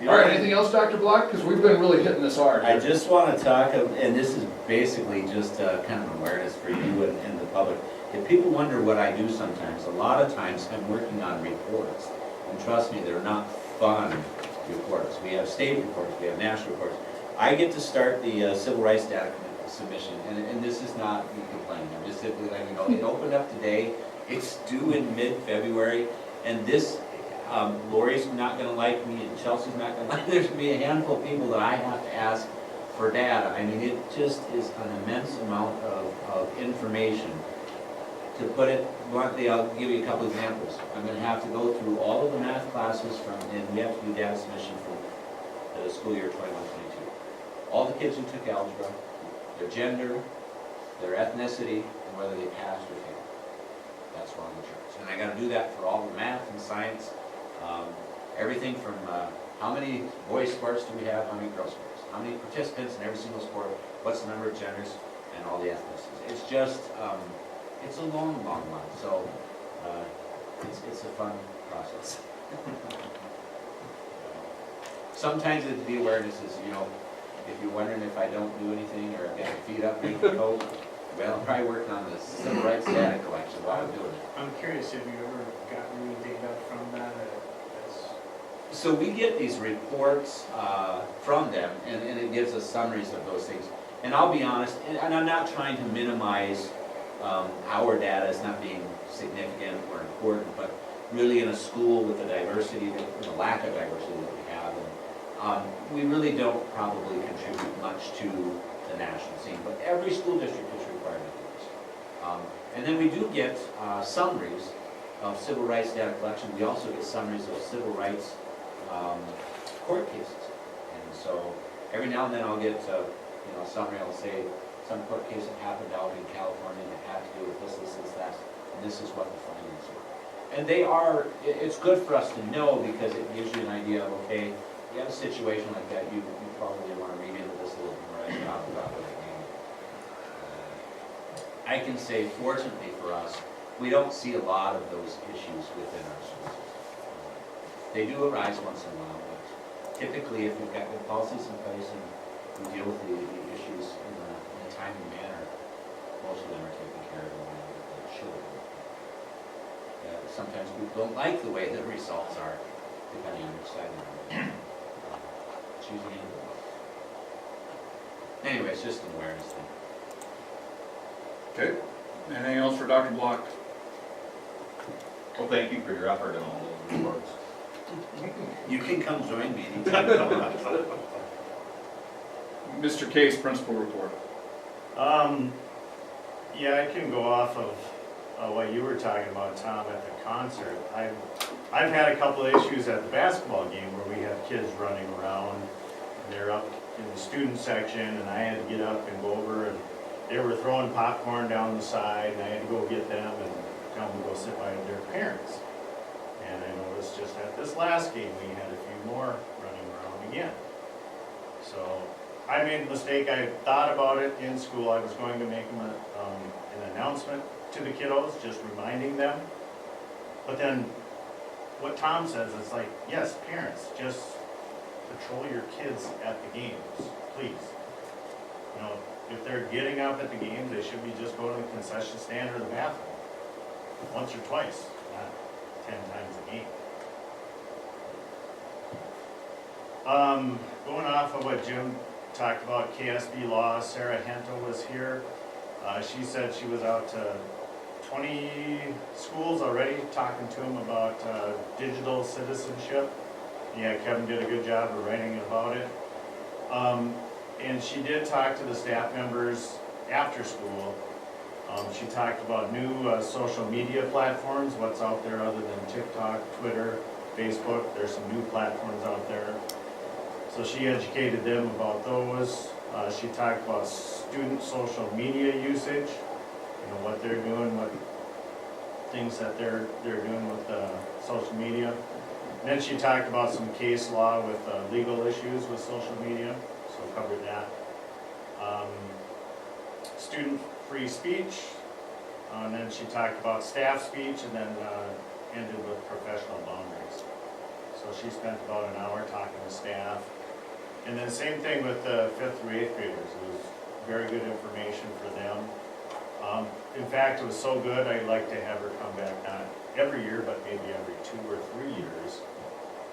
All right, anything else, Dr. Block? Because we've been really hitting this hard. I just want to talk, and this is basically just kind of awareness for you and the public. If people wonder what I do sometimes, a lot of times I'm working on reports. And trust me, they're not fun reports. We have state reports, we have national reports. I get to start the civil rights data submission, and this is not me complaining, I'm just simply letting you know, it opened up today, it's due in mid-February, and this, Lori's not gonna like me, and Chelsea's not gonna like me, there's gonna be a handful of people that I have to ask for data. I mean, it just is an immense amount of information. To put it bluntly, I'll give you a couple examples. I'm gonna have to go through all of the math classes and we have to do data submission for the school year 21-22. All the kids who took algebra, their gender, their ethnicity, and whether they passed or failed. That's on the charts. And I gotta do that for all the math and science, everything from how many boys sports do we have, how many girls sports, how many participants in every single sport, what's the number of genders, and all the ethnicities. It's just, it's a long, long one, so it's a fun process. Sometimes the awareness is, you know, if you're wondering if I don't do anything or I've got my feet up, making code, well, I'm probably working on the civil rights data collection while I'm doing it. I'm curious if you ever gotten any data from that, So we get these reports from them, and it gives us summaries of those things. And I'll be honest, and I'm not trying to minimize our data as not being significant or important, but really in a school with the diversity, the lack of diversity that we have, and we really don't probably contribute much to the national scene, but every school district is required to do this. And then we do get summaries of civil rights data collection. We also get summaries of civil rights court cases. And so every now and then I'll get a summary. I'll say some court case that happened out in California that had to do with this, that, and this is what the findings were. And they are, it's good for us to know because it gives you an idea of, okay, you have a situation like that, you probably want to read into this a little bit more as you talk about what it means. I can say, fortunately for us, we don't see a lot of those issues within our schools. They do arise once in a while, but typically if we've got good policies in place and we deal with the issues in a timely manner, most of them are taken care of in the way that they should. Sometimes people don't like the way the results are, depending on which side they're on. Choosing either one. Anyway, it's just an awareness thing. Okay, anything else for Dr. Block? Well, thank you for your effort in all those reports. You can come join me anytime you want. Mr. Case, principal report. Yeah, I can go off of what you were talking about, Tom, at the concert. I've had a couple of issues at the basketball game where we have kids running around, and they're up in the student section, and I had to get up and go over, and they were throwing popcorn down the side, and I had to go get them and tell them to go sit by their parents. And I noticed just at this last game, we had a few more running around again. So I made a mistake. I thought about it in school. I was going to make them an announcement to the kiddos, just reminding them. But then what Tom says, it's like, yes, parents, just patrol your kids at the games, please. You know, if they're getting up at the games, they should be just going to the concession stand or the bathroom. Once or twice, not 10 times a game. Going off of what Jim talked about, KSB law, Sarah Hento was here. She said she was out to 20 schools already talking to them about digital citizenship. Yeah, Kevin did a good job of writing about it. And she did talk to the staff members after school. She talked about new social media platforms, what's out there other than TikTok, Twitter, Facebook. There's some new platforms out there. So she educated them about those. She talked about student social media usage, what they're doing, what things that they're doing with social media. And then she talked about some case law with legal issues with social media, so covered that. Student free speech, and then she talked about staff speech, and then ended with professional boundaries. So she spent about an hour talking to staff. And then same thing with the 5th through 8th graders. It was very good information for them. In fact, it was so good, I'd like to have her come back, not every year, but maybe every 2 or 3 years,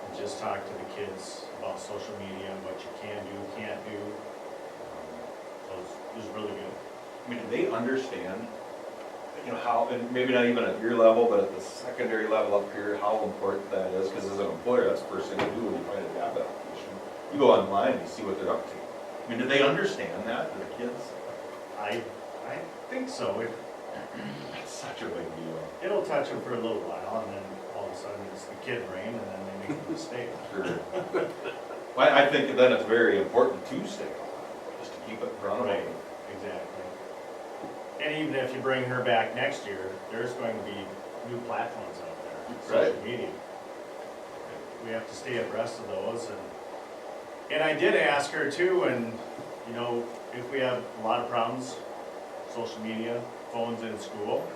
and just talk to the kids about social media and what you can do, can't do. So it was really good. I mean, do they understand, you know, how, and maybe not even at your level, but at the secondary level up here, how important that is? Because as an employer, that's the first thing you do when you find a job application. You go online and you see what they're up to. I mean, do they understand that, do the kids? I think so. It's such a big deal. It'll touch them for a little while, and then all of a sudden it's the kid brain, and then they make a mistake. Sure. Well, I think then it's very important to stay on, just to keep it running. Right, exactly. And even if you bring her back next year, there's going to be new platforms out there, social Right. media. We have to stay abreast of those, and I did ask her too, and, you know, if we have a lot of problems, social media, phones in school,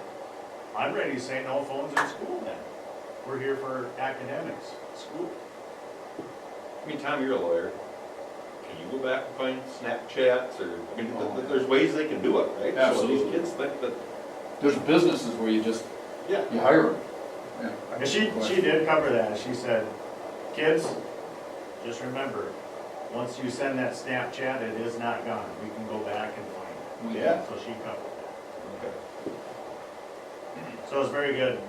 I'm ready to say no phones in school then. We're here for academics, school. I mean, Tom, you're a lawyer. Can you go back and find Snapchats or, I mean, there's ways they can do it, right? So Absolutely. these kids think that, There's businesses where you just, yeah. you hire them. Yeah. And she did cover that. She said, kids, just remember, once you send that Snapchat, it is not gone. We can go back and find it. Yeah. So she covered that. Okay. So it was very good.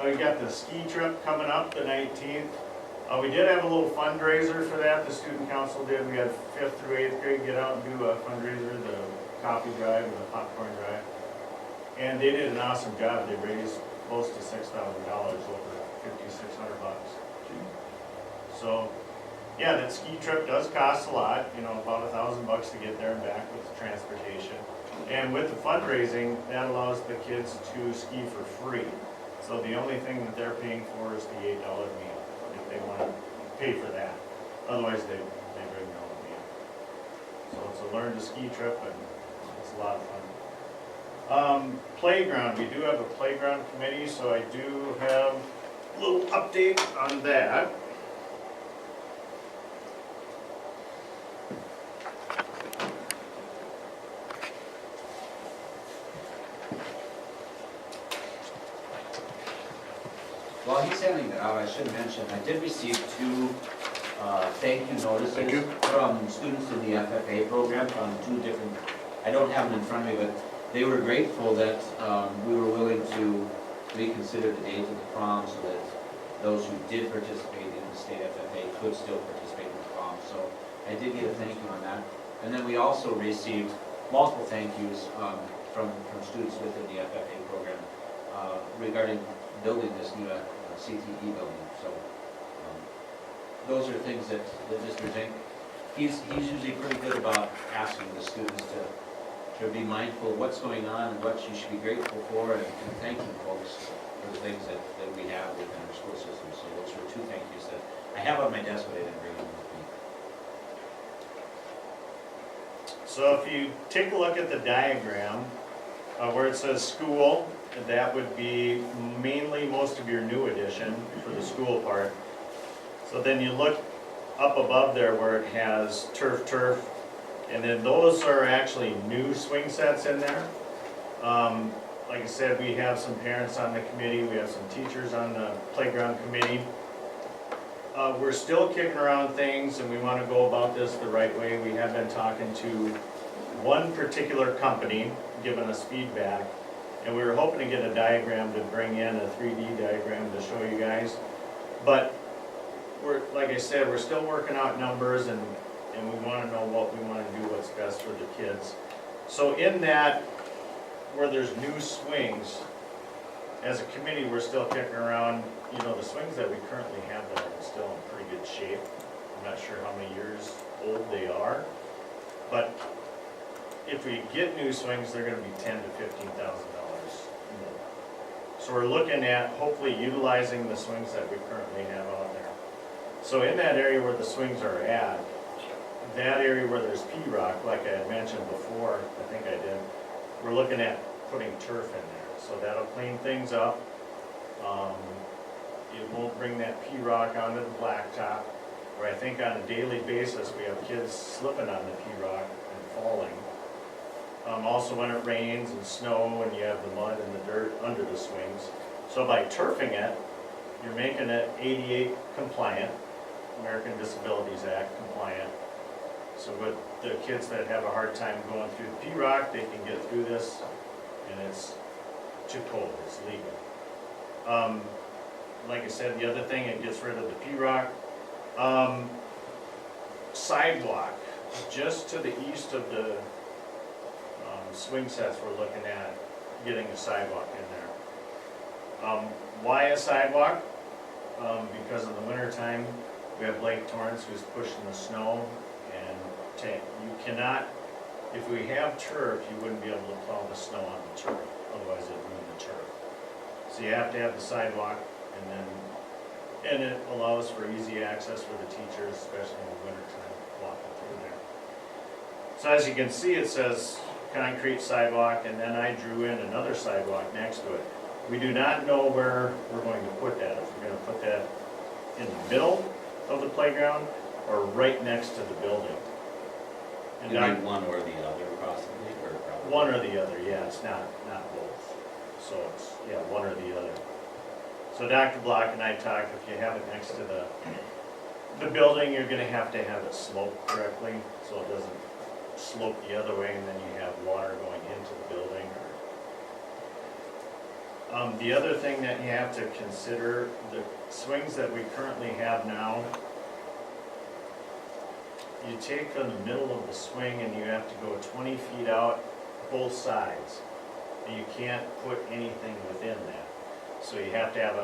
We got the ski trip coming up, the 19th. We did have a little fundraiser for that, the student council did. We had 5th through 8th grade get out and do a fundraiser, the coffee drive and the popcorn drive. And they did an awesome job. They raised close to $6,000, over $5,600. So, yeah, that ski trip does cost a lot, you know, about $1,000 to get there and back with the transportation. And with the fundraising, that allows the kids to ski for free. So the only thing that they're paying for is the $8 meal, if they want to pay for that. Otherwise, they bring their own meal. So it's a learn to ski trip, and it's a lot of fun. Playground, we do have a playground committee, so I do have a little update on that. While he's handing that out, I should mention, I did receive 2 thank you notices Thank you. from students in the FFA program from 2 different, I don't have them in front of me, but they were grateful that we were willing to reconsider the date of the prom so that those who did participate in the state FFA could still participate in the prom. So I did get a thank you on that. And then we also received multiple thank yous from students within the FFA program regarding building this new CTE building. So those are things that Mr. Zink, he's usually pretty good about asking the students to be mindful of what's going on and what you should be grateful for, and thanking folks for the things that we have within our school system. So those were 2 thank yous that I have on my desk, but I didn't bring them with me. So if you take a look at the diagram, where it says school, that would be mainly most of your new addition for the school part. So then you look up above there where it has turf, and then those are actually new swing sets in there. Like I said, we have some parents on the committee, we have some teachers on the playground committee. We're still kicking around things, and we want to go about this the right way. We have been talking to one particular company, giving us feedback, and we were hoping to get a diagram to bring in, a 3D diagram to show you guys. But we're, like I said, we're still working out numbers, and we want to know what we want to do, what's best for the kids. So in that, where there's new swings, as a committee, we're still kicking around, you know, the swings that we currently have that are still in pretty good shape. I'm not sure how many years old they are, but if we get new swings, they're gonna be $10,000 to $15,000 more. So we're looking at hopefully utilizing the swings that we currently have out there. So in that area where the swings are at, that area where there's P-rock, like I had mentioned before, I think I did, we're looking at putting turf in there. So that'll clean things up. It won't bring that P-rock onto the blacktop, where I think on a daily basis we have kids slipping on the P-rock and falling. Also when it rains and snow and you have the mud and the dirt under the swings. So by turfing it, you're making it ADA compliant, American Disabilities Act compliant. So with the kids that have a hard time going through the P-Rock, they can get through this and it's too cold, it's legal. Like I said, the other thing, it gets rid of the P-Rock. Sidewalk, just to the east of the swing sets, we're looking at getting a sidewalk in there. Why a sidewalk? Because in the wintertime, we have Lake Torrance who's pushing the snow, and you cannot, if we have turf, you wouldn't be able to plow the snow on the turf, otherwise it'd ruin the turf. So you have to have the sidewalk, and it allows for easy access for the teachers, especially in the wintertime, walking through there. So as you can see, it says concrete sidewalk, and then I drew in another sidewalk next to it. We do not know where we're going to put that. If we're going to put that in the middle of the playground or right next to the building. And You mean one or the other possibly, or probably? one or the other, yeah, it's not both. So it's, yeah, one or the other. So Dr. Block and I talked, if you have it next to the building, you're gonna have to have it sloped correctly, so it doesn't slope the other way, and then you have water going into the building. The other thing that you have to consider, the swings that we currently have now, you take from the middle of the swing and you have to go 20 feet out both sides. And you can't put anything within that. So you have to have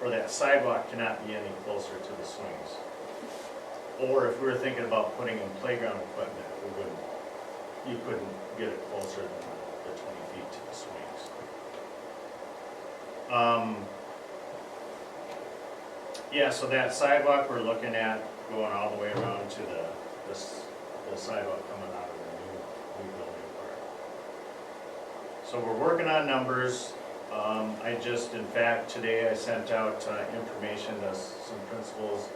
or that sidewalk cannot be any closer to the swings. Or if we were thinking about putting in playground equipment, you couldn't get it closer than the 20 feet to the swings. Yeah, so that sidewalk we're looking at going all the way around to the sidewalk coming out of the new building part. So we're working on numbers. In fact, today I sent out information to some principals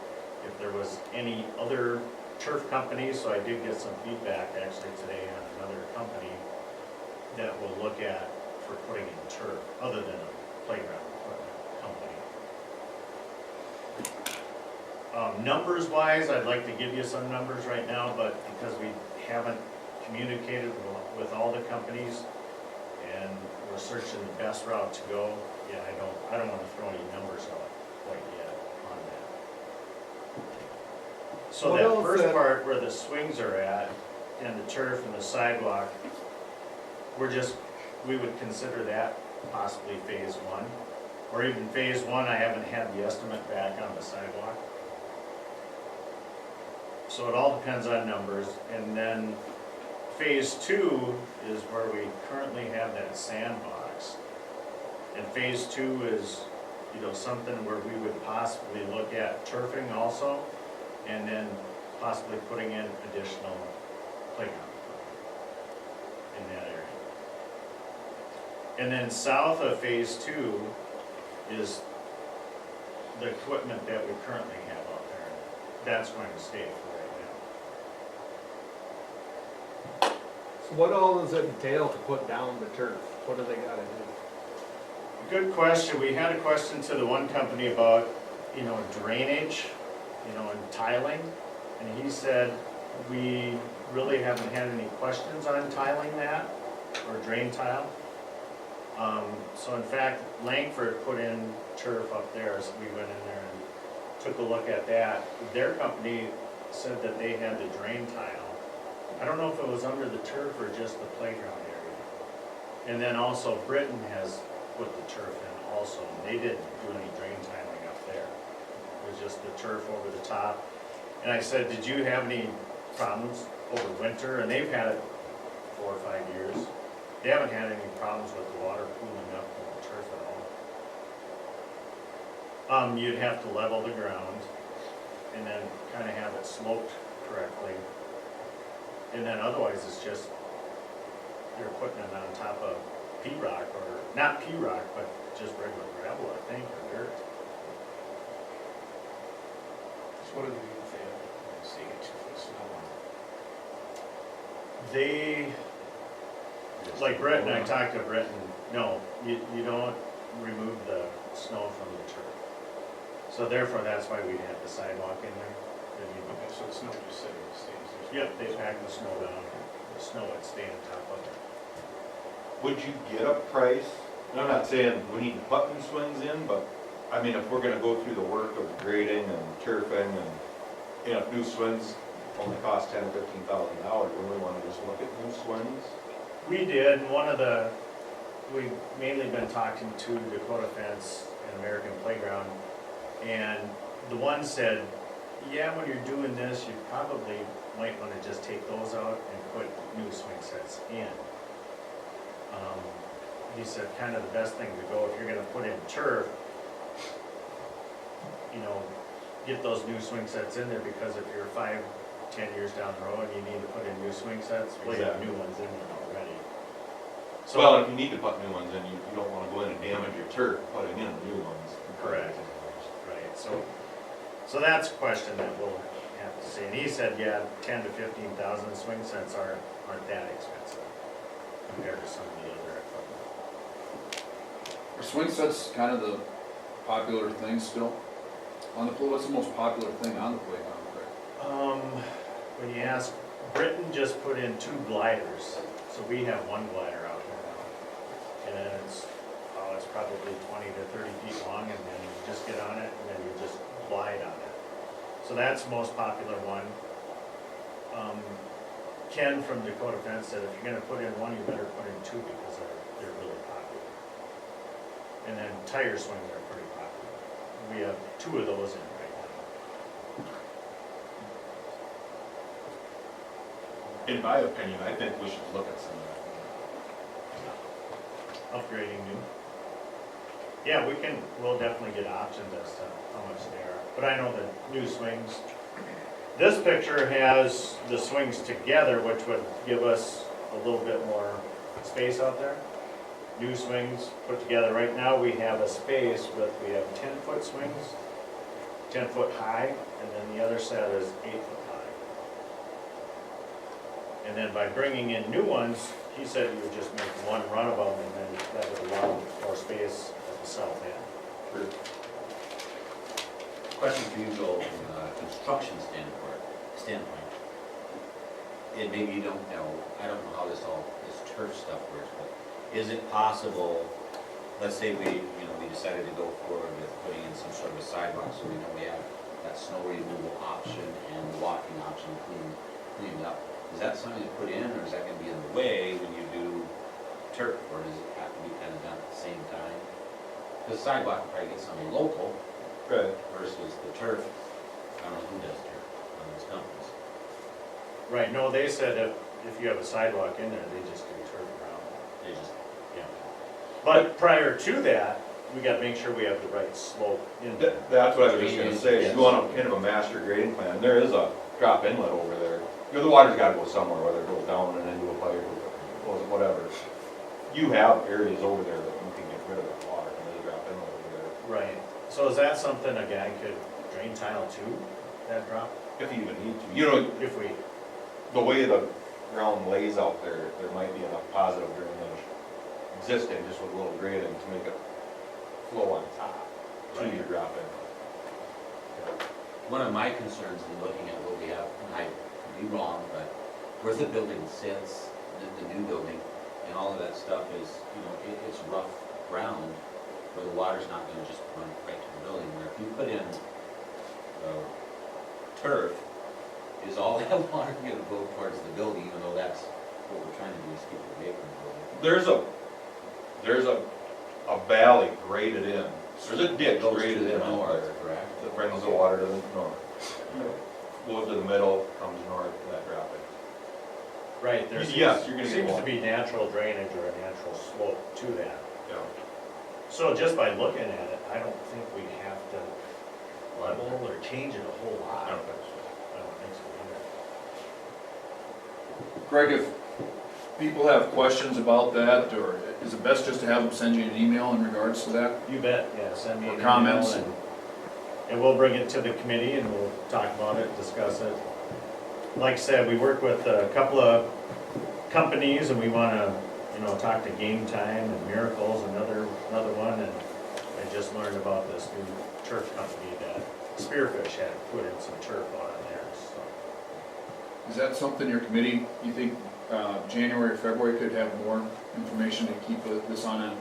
if there was any other turf companies, so I did get some feedback actually today on another company that we'll look at for putting in turf, other than a playground equipment company. Numbers wise, I'd like to give you some numbers right now, but because we haven't communicated with all the companies and we're searching the best route to go, yeah, I don't want to throw any numbers out quite yet on that. So What that else, first part where the swings are at and the turf and the sidewalk, we would consider that possibly phase one. Or even phase one, I haven't had the estimate back on the sidewalk. So it all depends on numbers. And then phase two is where we currently have that sandbox. And phase two is, something where we would possibly look at turfing also, and then possibly putting in additional playground in that area. And then south of phase two is the equipment that we currently have out there. That's going to stay for right now. So what all does it entail to put down the turf? What do they gotta do? Good question. We had a question to the one company about, drainage, and tiling. And he said, we really haven't had any questions on tiling that, or drain tile. So in fact, Langford put in turf up there, so we went in there and took a look at that. Their company said that they had the drain tile. I don't know if it was under the turf or just the playground area. And then also Britain has put the turf in also, and they didn't do any drain tiling up there. It was just the turf over the top. And I said, did you have any problems over winter? And they've had it 4 or 5 years. They haven't had any problems with the water pooling up on the turf at all. You'd have to level the ground and then kind of have it sloped correctly. And then otherwise it's just, you're putting it on top of P-rock, or not P-rock, but just regular gravel, I think, or dirt. So what do they do if they have, say, 2 foot snow on They, It's like Brett and I talked to Brett, and no, you don't remove the snow from the turf. So therefore, that's why we had the sidewalk in there. And you- Okay, so it's not just sitting, it stays. Yep, they pack the snow down, the snow would stay on top of it. Would you get a price? And I'm not saying we need to put new swings in, but, I mean, if we're gonna go through the work of grading and turfing and, you know, if new swings only cost $10,000 or $15,000, we really wanna just look at new swings? We did, and we've mainly been talking to Dakota Fence and American Playground, and the one said, yeah, when you're doing this, you probably might wanna just take those out and put new swing sets in. He said kind of the best thing to go, if you're gonna put in turf, you know, get those new swing sets in there, because if you're 5, 10 years down the road, you need to put in new swing sets, well, you have new ones in there already. So, Well, if you need to put new ones in, you don't wanna go in and damage your turf putting in new ones. Correct. Right, so that's a question that we'll have to see, and he said, yeah, 10 to 15,000 swing sets aren't that expensive compared to some of the other equipment. Are swing sets kind of the popular thing still on the pool? What's the most popular thing on the playground, Craig? When you ask, Britain just put in 2 gliders, so we have 1 glider out there now. And it's probably 20 to 30 feet long, and then you just get on it, and then you just glide on it. So that's the most popular one. Ken from Dakota Fence said if you're gonna put in 1, you better put in 2, because they're really popular. And then tire swings are pretty popular. We have 2 of those in right now. In my opinion, I think we should look at some of Upgrading new. Yeah, we'll definitely get options as to how much they are, but I know the new swings. This picture has the swings together, which would give us a little bit more space out there. New swings put together. Right now, we have a space we have 10-foot swings, 10 foot high, and then the other set is 8 foot high. And then by bringing in new ones, he said you would just make 1 run of them, and then that would allow more space at the south end. Question for you, Joel, from a construction standpoint. And maybe you don't know, I don't know how this turf stuff works, but is it possible, let's say we decided to go forward with putting in some sort of a sidewalk, so we know we have that snow removal option and the walking option cleaned up. Is that something to put in, or is that gonna be in the way when you do turf, or does it have to be kind of done at the same time? The sidewalk will probably get somebody local Right. versus the turf, I don't know who does turf on those companies. Right, no, they said if you have a sidewalk in there, they just do turf around. They just, yeah. But prior to that, we gotta make sure we have the right slope in there. That's what I was just gonna say, you want a kind of a master grading plan, there is a drop inlet over there. You know, the water's gotta go somewhere, whether it goes down and into a pipe or whatever. You have areas over there that you can get rid of that water, and there's a drop inlet over there. Right, so is that something a guy could drain tile to, that drop? If you even need to. You know, If we, the way the ground lays out there, there might be enough positive drainage existing, just with a little grading to make it flow on top to your drop in. One of my concerns in looking at what we have, and I could be wrong, but where the building sits, the new building, and all of that stuff is, it's rough ground, where the water's not gonna just run right to the building, where if you put in turf, is all that water gonna go towards the building, even though that's what we're trying to do, is keep it away from the building? There's a valley graded in, there's a ditch Goes to graded the in out north, there correct? that brings the water to the north. Goes to the middle, comes north to that drop in. right, there Yes, you're gonna get seems to water. be natural drainage or a natural slope to that. Yeah. So just by looking at it, I don't think we'd have to level or change it a whole lot. I don't think so. I don't think so either. Greg, if people have questions about that, or is it best just to have them send you an email in regards to that? You bet, yeah, send me Or an comments. email and we'll bring it to the committee and we'll talk about it, discuss it. Like I said, we work with a couple of companies and we wanna talked to Game Time and Miracles, another one, and I just learned about this new turf company that Spearfish had put in some turf on there, so. Is that something your committee, you think, January, or February could have more information to keep this on a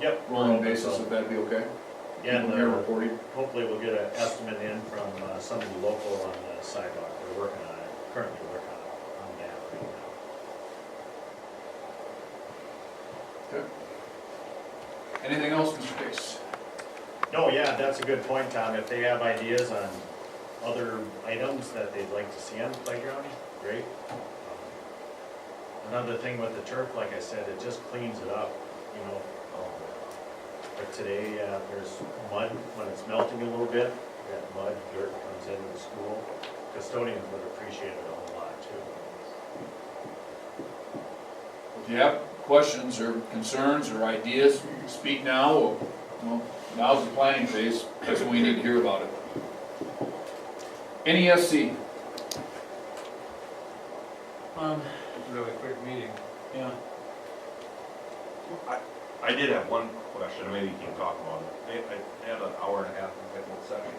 Yep. rolling basis, if that'd be okay? Yeah, Keep them here reporting? hopefully we'll get an estimate in from somebody local on the sidewalk. They're working on it, currently working on that right now. Okay. Anything else, Mr. Case? No, yeah, that's a good point, Tom. If they have ideas on other items that they'd like to see on the playground, great. Another thing with the turf, like I said, it just cleans it up, you know. But today, there's mud, when it's melting a little bit, that mud, dirt comes into the school. Custodians would appreciate it a whole lot too. If you have questions or concerns or ideas, speak now, or, well, now's the planning phase, that's when we need to hear about it. NESC, Really quick meeting. Yeah. I did have one question, maybe you can talk about it. I had an hour and a half executive session.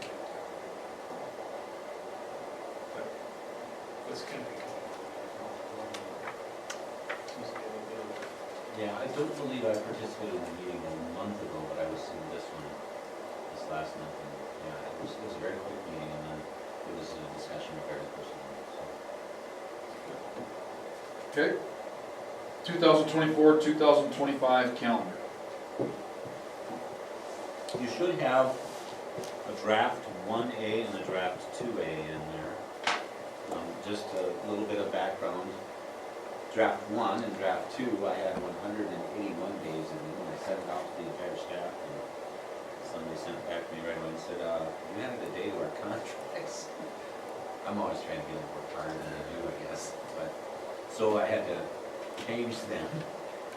Yeah, I don't believe I participated in the meeting a month ago, but I was in this one, this last month, and yeah, it was a very quick meeting, and then it was a discussion of very personal, so. okay? 2024, 2025 calendar. You should have a draft 1A and a draft 2A in there. Just a little bit of background. Draft 1 and draft 2, I had 181 days in them, and I sent it out to the entire staff, and somebody sent it back to me right away and said, you added a day to our contracts. I'm always trying to get them work harder than I do, I guess, but, so I had to change them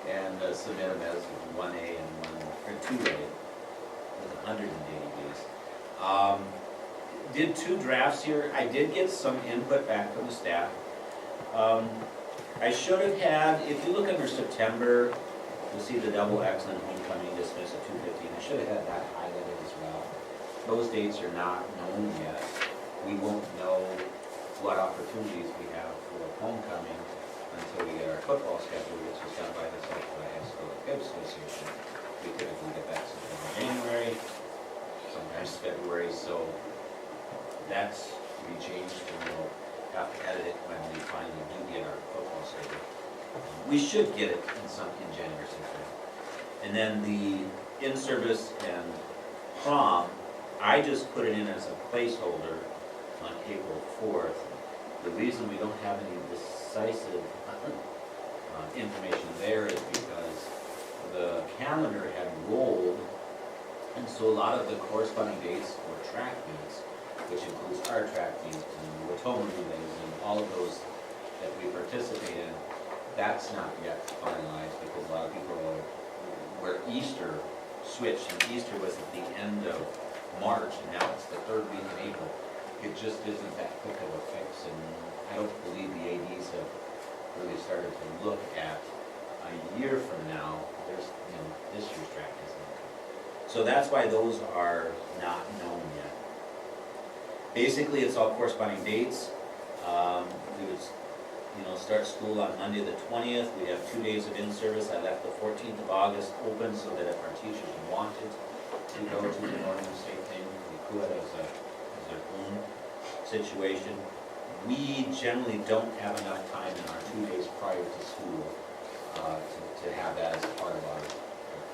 and submit them as 1A and 2A, with 180 days. Did 2 drafts here. I did get some input back from the staff. I should have had, if you look under September, you'll see the double X on homecoming dismiss at 2:15. I should have had that highlighted as well. Those dates are not known yet. We won't know what opportunities we have for homecoming until we get our football schedule, which is done by the Southwest High School Kids Association. We typically get that sometime in January, sometimes February, so that's to be changed, and we'll have to edit it when we finally do get our football schedule. We should get it in January sometime. And then the in-service and prom, I just put it in as a placeholder on April 4th. The reason we don't have any decisive information there is because the calendar had rolled, and so a lot of the corresponding dates were track meets, which includes our track meet and Watoma relays and all of those that we participate in. That's not yet finalized because a lot of people are where Easter switched, and Easter was at the end of March, and now it's the 3rd week of April. It just isn't that quick of a fix, and I don't believe the ADs have really started to look at a year from now. There's, this year's track isn't. So that's why those are not known yet. Basically, it's all corresponding dates. We would, start school on Monday the 20th. We have 2 days of in-service. I left the 14th of August open so that if our teachers wanted to go to the Northern State thing, we could as their own situation. We generally don't have enough time in our 2 days prior to school to have that as part of our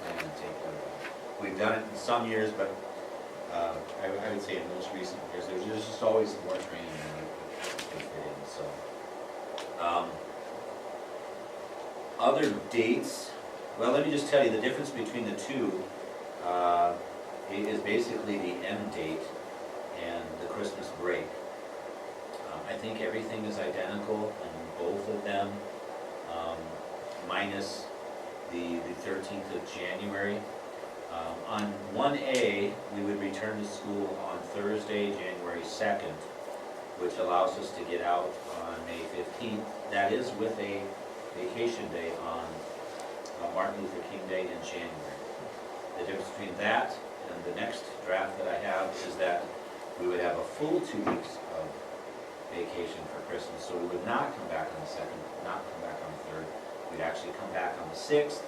plan and take care of it. We've done it in some years, but I would say in most recent years, there's just always more training than we can fit in, so. Other dates, well, let me just tell you, the difference between the two is basically the end date and the Christmas break. I think everything is identical in both of them, minus the 13th of January. On 1A, we would return to school on Thursday, January 2nd, which allows us to get out on May 15th. That is with a vacation day on Martin Luther King Day in January. The difference between that and the next draft that I have is that we would have a full 2 weeks of vacation for Christmas, so we would not come back on the 2nd, not come back on the 3rd. We'd actually come back on the 6th,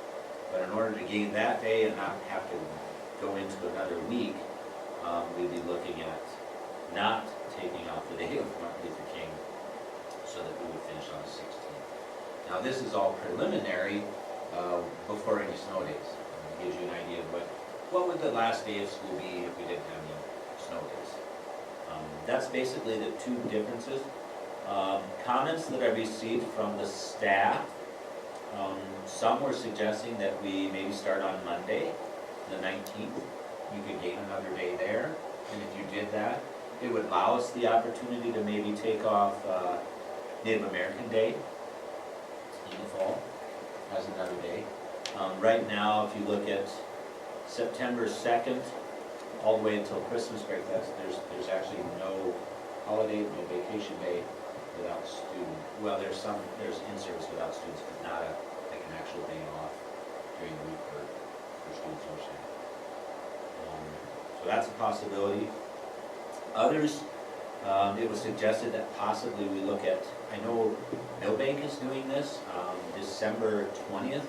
but in order to gain that day and not have to go into another week, we'd be looking at not taking off the day of Martin Luther King, so that we would finish on the 16th. Now, this is all preliminary before any snow days. It gives you an idea of what would the last day of school be if we didn't have any snow days. That's basically the two differences. Comments that I received from the staff, some were suggesting that we maybe start on Monday, the 19th. You could gain another day there, and if you did that, it would allow us the opportunity to maybe take off Native American Day in the fall as another day. Right now, if you look at September 2nd, all the way until Christmas break, there's actually no holiday, no vacation day without student. Well, there's in-service without students, but not like an actual day off during the week for students or staff. So that's a possibility. Others, it was suggested that possibly we look at, I know Millbank is doing this, December 20th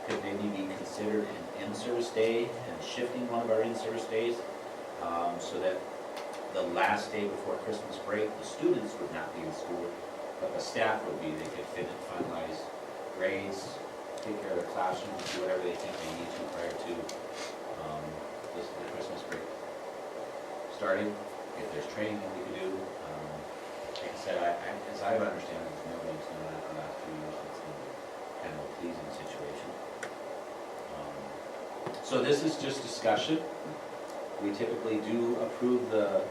could maybe be considered an in-service day and shifting one of our in-service days, so that the last day before Christmas break, the students would not be in school, but the staff would be. They could finalize grades, take care of the classrooms, do whatever they think they need to prior to the Christmas break starting. If there's training that we could do, like I said, as I understand it, nobody's done that the last 2 years. It's been kind of a pleasing situation. So this is just discussion. We typically do approve the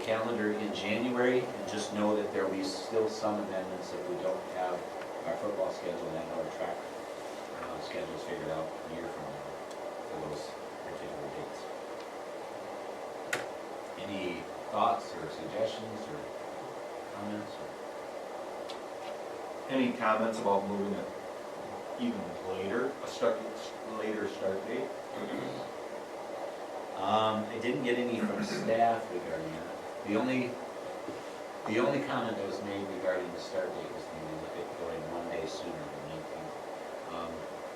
calendar in January, and just know that there will be still some amendments if we don't have our football schedule and our track schedules figured out a year from now for those particular dates. Any thoughts or suggestions or comments? Any comments about moving it even later, later start date? I didn't get any from staff regarding that. The only comment that was made regarding the start date was maybe look at going 1 day sooner than 19th.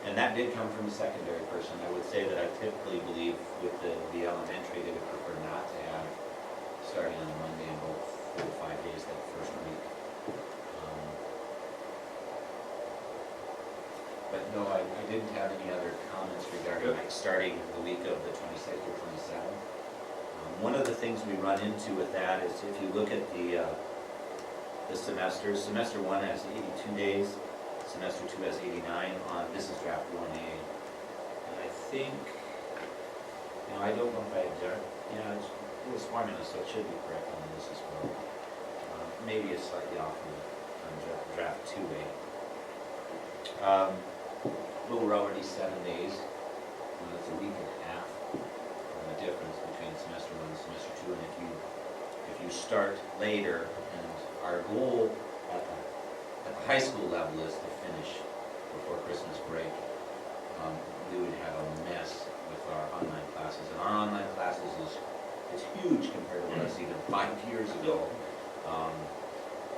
And that did come from a secondary person. I would say that I typically believe with the elementary, they would prefer not to have starting on Monday and about 4 to 5 days that first week. But no, I didn't have any other comments regarding like starting the week of the 26th or 27th. One of the things we run into with that is if you look at the semesters, semester 1 has 82 days, semester 2 has 89 on, this is draft 1A. And I think, I don't know if I had done, it was formula, so it should be correct on this as well. Maybe it's slightly off on draft 2A. But we're already 7 days. That's a week and a half the difference between semester 1 and semester 2. And if you start later, and our goal at the high school level is to finish before Christmas break, we would have a mess with our online classes. And our online classes is huge compared to what us even 5 years ago.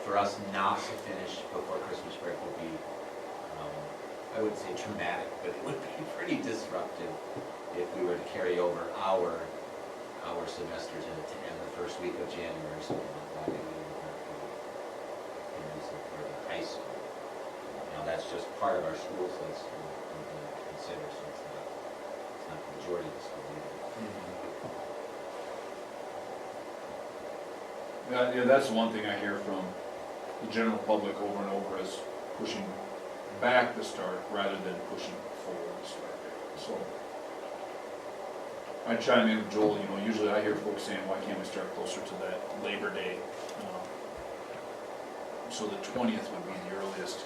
For us not to finish before Christmas break would be, I wouldn't say traumatic, but it would be pretty disruptive if we were to carry over our semesters into the first week of January or something like that. It would not be easy for the high school. Now, that's just part of our school, so it's something to consider, so it's not the majority of the school either. Yeah, that's the one thing I hear from the general public over and over is pushing back the start rather than pushing forward the start date. So I chime in with Joel, usually I hear folks saying, why can't we start closer to that Labor Day? So the 20th would be the earliest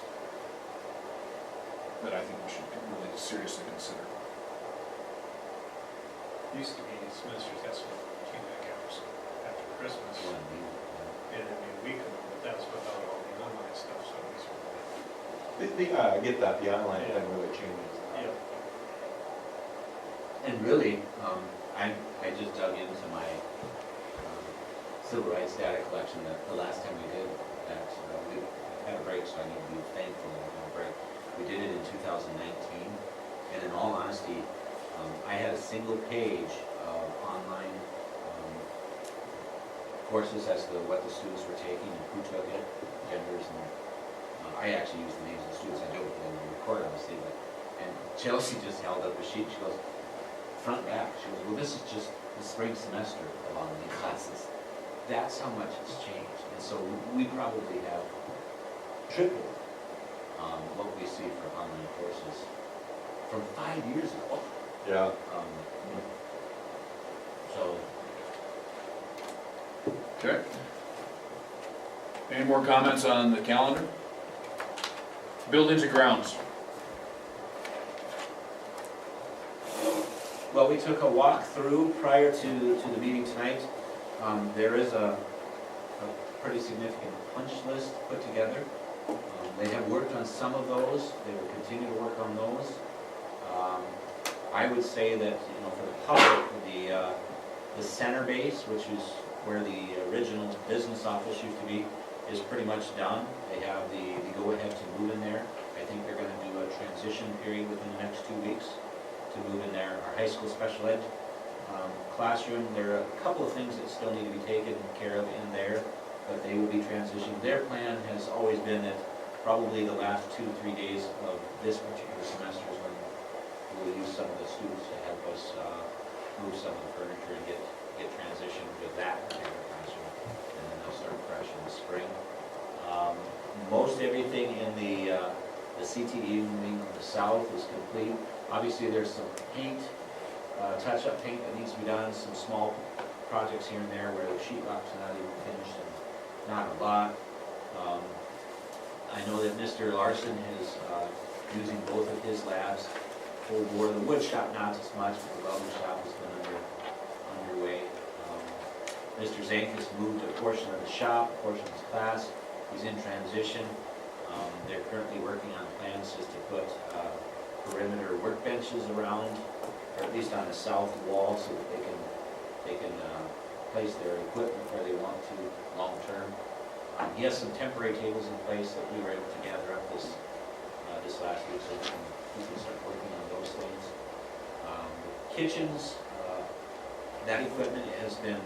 that I think we should really seriously consider. Used to be semesters, that's what came back after Christmas. One week, And it'd be a week of them, but that's without all the online stuff, so at least we're I get that, the online thing really changes that. And really, I just dug into my civil rights data collection the last time we did that. We had a break, so I need to be thankful that we had a break. We did it in 2019, and in all honesty, I had a single page of online courses as to what the students were taking and who took it, genders, and I actually used the names of the students. I don't put them in the record, obviously, but, and Chelsea just held up a sheet. She goes, front back. She goes, well, this is just the spring semester of online classes. That's how much it's changed. And so we probably have tripled what we see for online courses from 5 years ago. Yeah. So, Okay. Any more comments on the calendar? Buildings and grounds. well, we took a walk through prior to the meeting tonight. There is a pretty significant punch list put together. They have worked on some of those. They will continue to work on those. I would say that, you know, for the public, the center base, which is where the original business office used to be, is pretty much done. They have the go-ahead to move in there. I think they're gonna do a transition period within the next 2 weeks to move in there. Our high school special ed classroom, there are a couple of things that still need to be taken care of in there, but they will be transitioning. Their plan has always been that probably the last 2-3 days of this particular semester is when we'll use some of the students to help us move some of the furniture and get transitioned with that particular classroom, and then they'll start fresh in the spring. Most everything in the CTE moving to the south is complete. Obviously, there's some paint, touch-up paint that needs to be done, some small projects here and there where the sheetrock's not even finished, and not a lot. I know that Mr. Larson is using both of his labs full bore. The wood shop not as much, but the welding shop has been underway. Mr. Zank has moved a portion of the shop, a portion of his class. He's in transition. They're currently working on plans just to put perimeter workbenches around, or at least on the south wall, so that they can place their equipment where they want to long term. He has some temporary tables in place that we were able to gather up this last week, so we can start working on those things. Kitchens, that equipment has been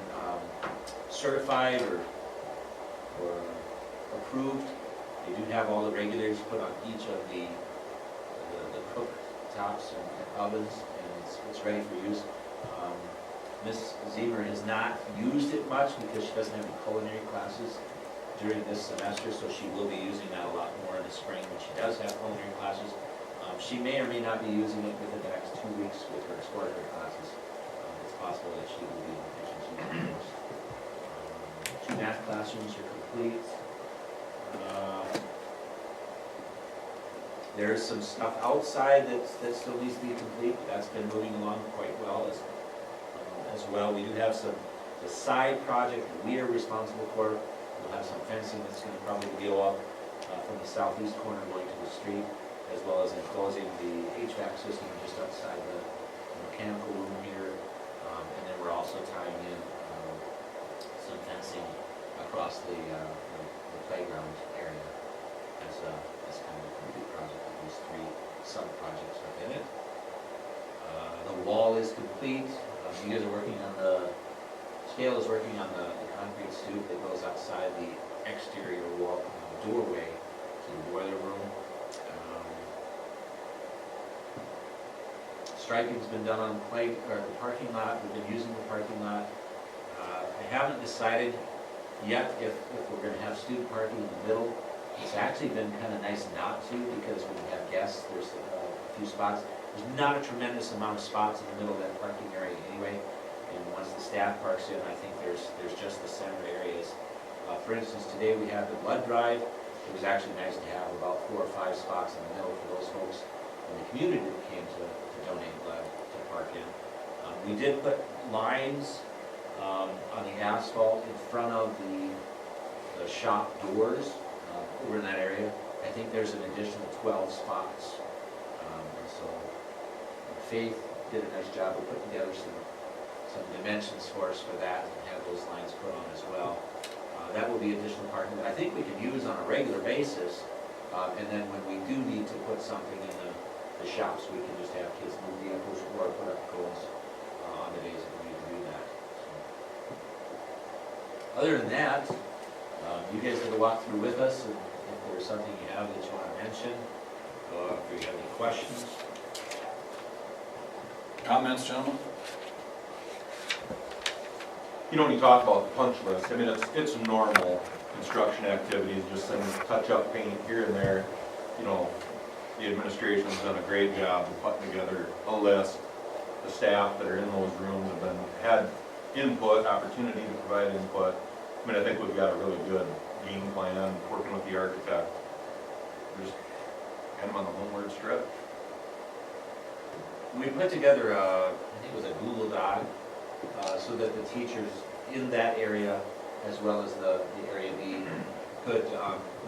certified or approved. They do have all the regulators put on each of the cooktops and ovens, and it's ready for use. Ms. Zemer has not used it much because she doesn't have any culinary classes during this semester, so she will be using that a lot more in the spring when she does have culinary classes. She may or may not be using it within the next 2 weeks with her exploratory classes. It's possible that she will be in the kitchen using those. 2 math classrooms are complete. There's some stuff outside that still needs to be complete, but that's been moving along quite well as well. We do have the side project that we are responsible for. We'll have some fencing that's going to probably go up from the southeast corner going to the street, as well as enclosing the HVAC system just outside the mechanical room here. And then we're also tying in some fencing across the playground area as kind of a complete project with these 3 sub-projects within it. The wall is complete. You guys are working on Scale is working on the concrete stoop that goes outside the exterior wall, doorway to the boiler room. Striping's been done on the parking lot. We've been using the parking lot. I haven't decided yet if we're going to have student parking in the middle. It's actually been kind of nice not to, because when we have guests, there's a few spots. There's not a tremendous amount of spots in the middle of that parking area anyway. And once the staff parks in, I think there's just the center areas. For instance, today we had the blood drive. It was actually nice to have about 4 or 5 spots in the middle for those folks in the community that came to donate blood to park in. We did put lines on the asphalt in front of the shop doors over in that area. I think there's an additional 12 spots. And so Faith did a nice job of putting together some dimensions for us for that, and have those lines put on as well. That will be additional parking that I think we can use on a regular basis, and then when we do need to put something in the shops, we can just have kids move vehicles or put up cones on the days that we need to do that. So, other than that, you guys get to walk through with us, and if there's something you have that you want to mention, or if you have any questions. Comments, gentlemen? You know, when you talk about the punch list, I mean, it's normal construction activities, just things, touch up paint here and there. You know, the administration's done a great job of putting together a list. The staff that are in those rooms have had input, opportunity to provide input. I mean, I think we've got a really good game plan, working with the architect. We're just kind of on the homeward stretch. We put together I think it was a Google Doc, so that the teachers in that area, as well as the area B, could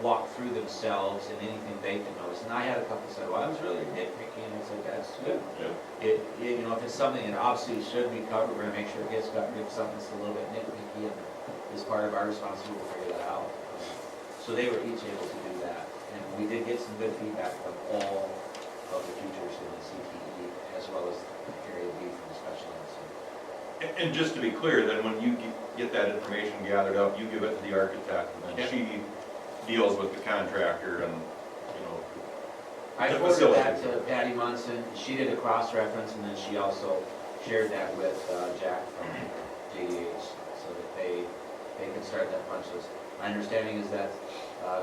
walk through themselves and anything they could notice. And I had a couple said, well, I was really nitpicky, and I said, that's good. Yeah. You know, if it's something that obviously should be covered, we're gonna make sure it gets covered. If something that's a little bit nitpicky and is part of our responsibility to figure that out. So they were each able to do that. And we did get some good feedback from all of the teachers in the CTE, as well as area B from the special ed. So And just to be clear, then when you get that information gathered up, you give it to the architect, and then she deals with the contractor and, you know. I the forwarded that facility. to Patty Munson. She did a cross-reference, and then she also shared that with Jack from JDH, so that they can start that punch list. My understanding is that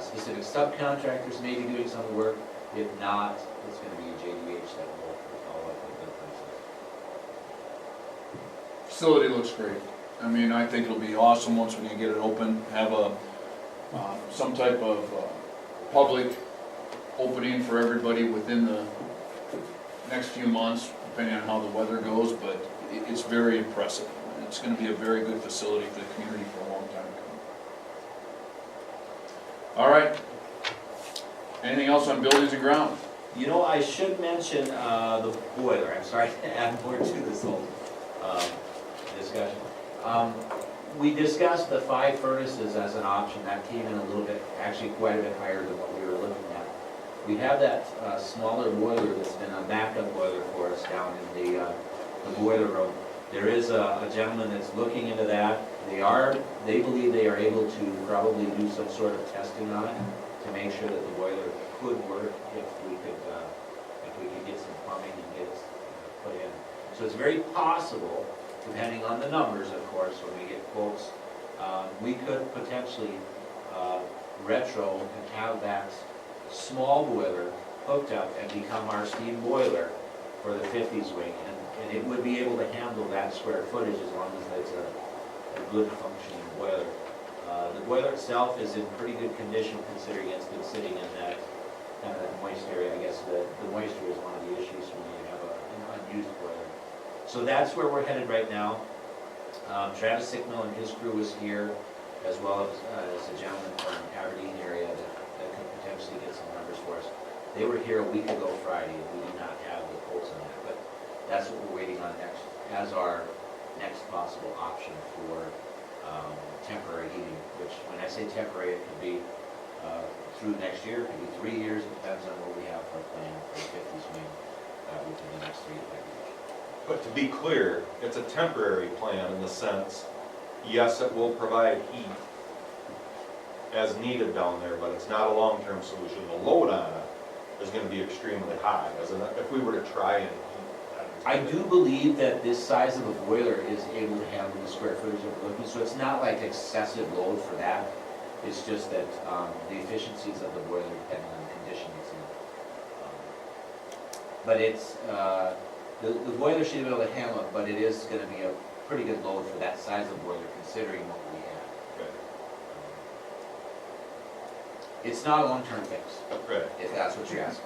specific subcontractors may be doing some of the work. If not, it's going to be JDH that will follow up with the punch list. Facility looks great. I mean, I think it'll be awesome once we can get it open, have some type of public opening for everybody within the next few months, depending on how the weather goes, but it's very impressive. It's gonna be a very good facility for the community for a long time to come. All right. Anything else on buildings and grounds? You know, I should mention the boiler. I'm sorry to add more to this whole discussion. We discussed the 5 furnaces as an option. That came in a little bit, actually quite a bit higher than what we were looking at. We have that smaller boiler that's been a backup boiler for us down in the boiler room. There is a gentleman that's looking into that. They believe they are able to probably do some sort of testing on it to make sure that the boiler could work if we could get some plumbing and get it put in. So it's very possible, depending on the numbers, of course, when we get quotes, we could potentially retro and have that small boiler hooked up and become our steam boiler for the 50s wing. And it would be able to handle that square footage as long as it's a good functioning boiler. The boiler itself is in pretty good condition considering it's been sitting in that kind of that moist area. I guess the moisture is one of the issues when you have an unused boiler. So that's where we're headed right now. Travis Sickmill and his crew was here, as well as a gentleman from Aberdeen area that could potentially get some numbers for us. They were here a week ago Friday, and we do not have the quotes on that, but that's what we're waiting on next, as our next possible option for temporary heating, which when I say temporary, it could be through next year, it could be 3 years, it depends on what we have for a plan for the 50s wing within the next 3 to 5 years. But to be clear, it's a temporary plan in the sense, yes, it will provide heat as needed down there, but it's not a long-term solution. The load on it is gonna be extremely high, isn't it? If we were to try and heat. I do believe that this size of a boiler is able to handle the square footage of the looking, so it's not like excessive load for that. It's just that the efficiencies of the boiler depend on the condition it's in. But it's, the boiler should be able to handle it, but it is gonna be a pretty good load for that size of boiler considering what we have. Okay. It's not a long-term fix, Right. if that's what you're asking.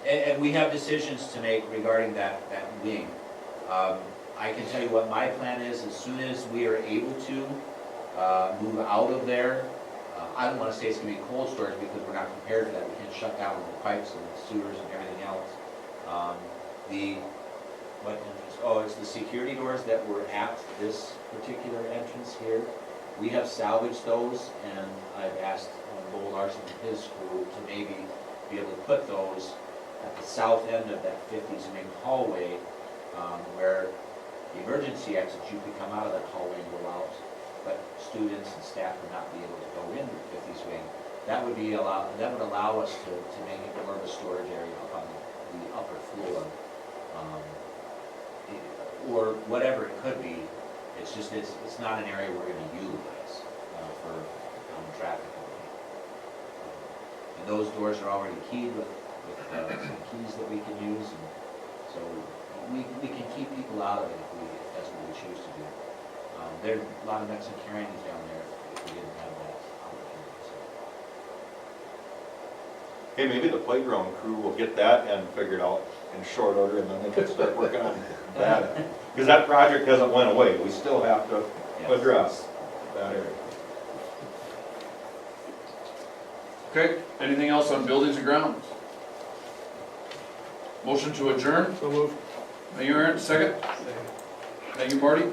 And we have decisions to make regarding that wing. I can tell you what my plan is, as soon as we are able to move out of there, I don't want to say it's going to be cold storage because we're not prepared for that. We can't shut down the pipes and the sewers and everything else. The, what entrance, oh, it's the security doors that were at this particular entrance here. We have salvaged those, and I've asked Bo Larson and his crew to maybe be able to put those at the south end of that 50s wing hallway, where the emergency exits, you could come out of that hallway and go out, but students and staff would not be able to go into the 50s wing. That would allow us to make it more of a storage area up on the upper floor, or whatever it could be. It's just, it's not an area we're gonna utilize for traffic. And those doors are already keyed with some keys that we can use, and so we can keep people out of it if that's what we choose to do. There are a lot of Mexican carriers down there if we didn't have that opportunity, so. Hey, maybe the playground crew will get that and figured out in short order, and then they can start working on that. Because that project hasn't went away, we still have to address that area. Okay, anything else on buildings and grounds? Motion to adjourn? So moved. Thank you, Aaron, second. Thank you, Marty.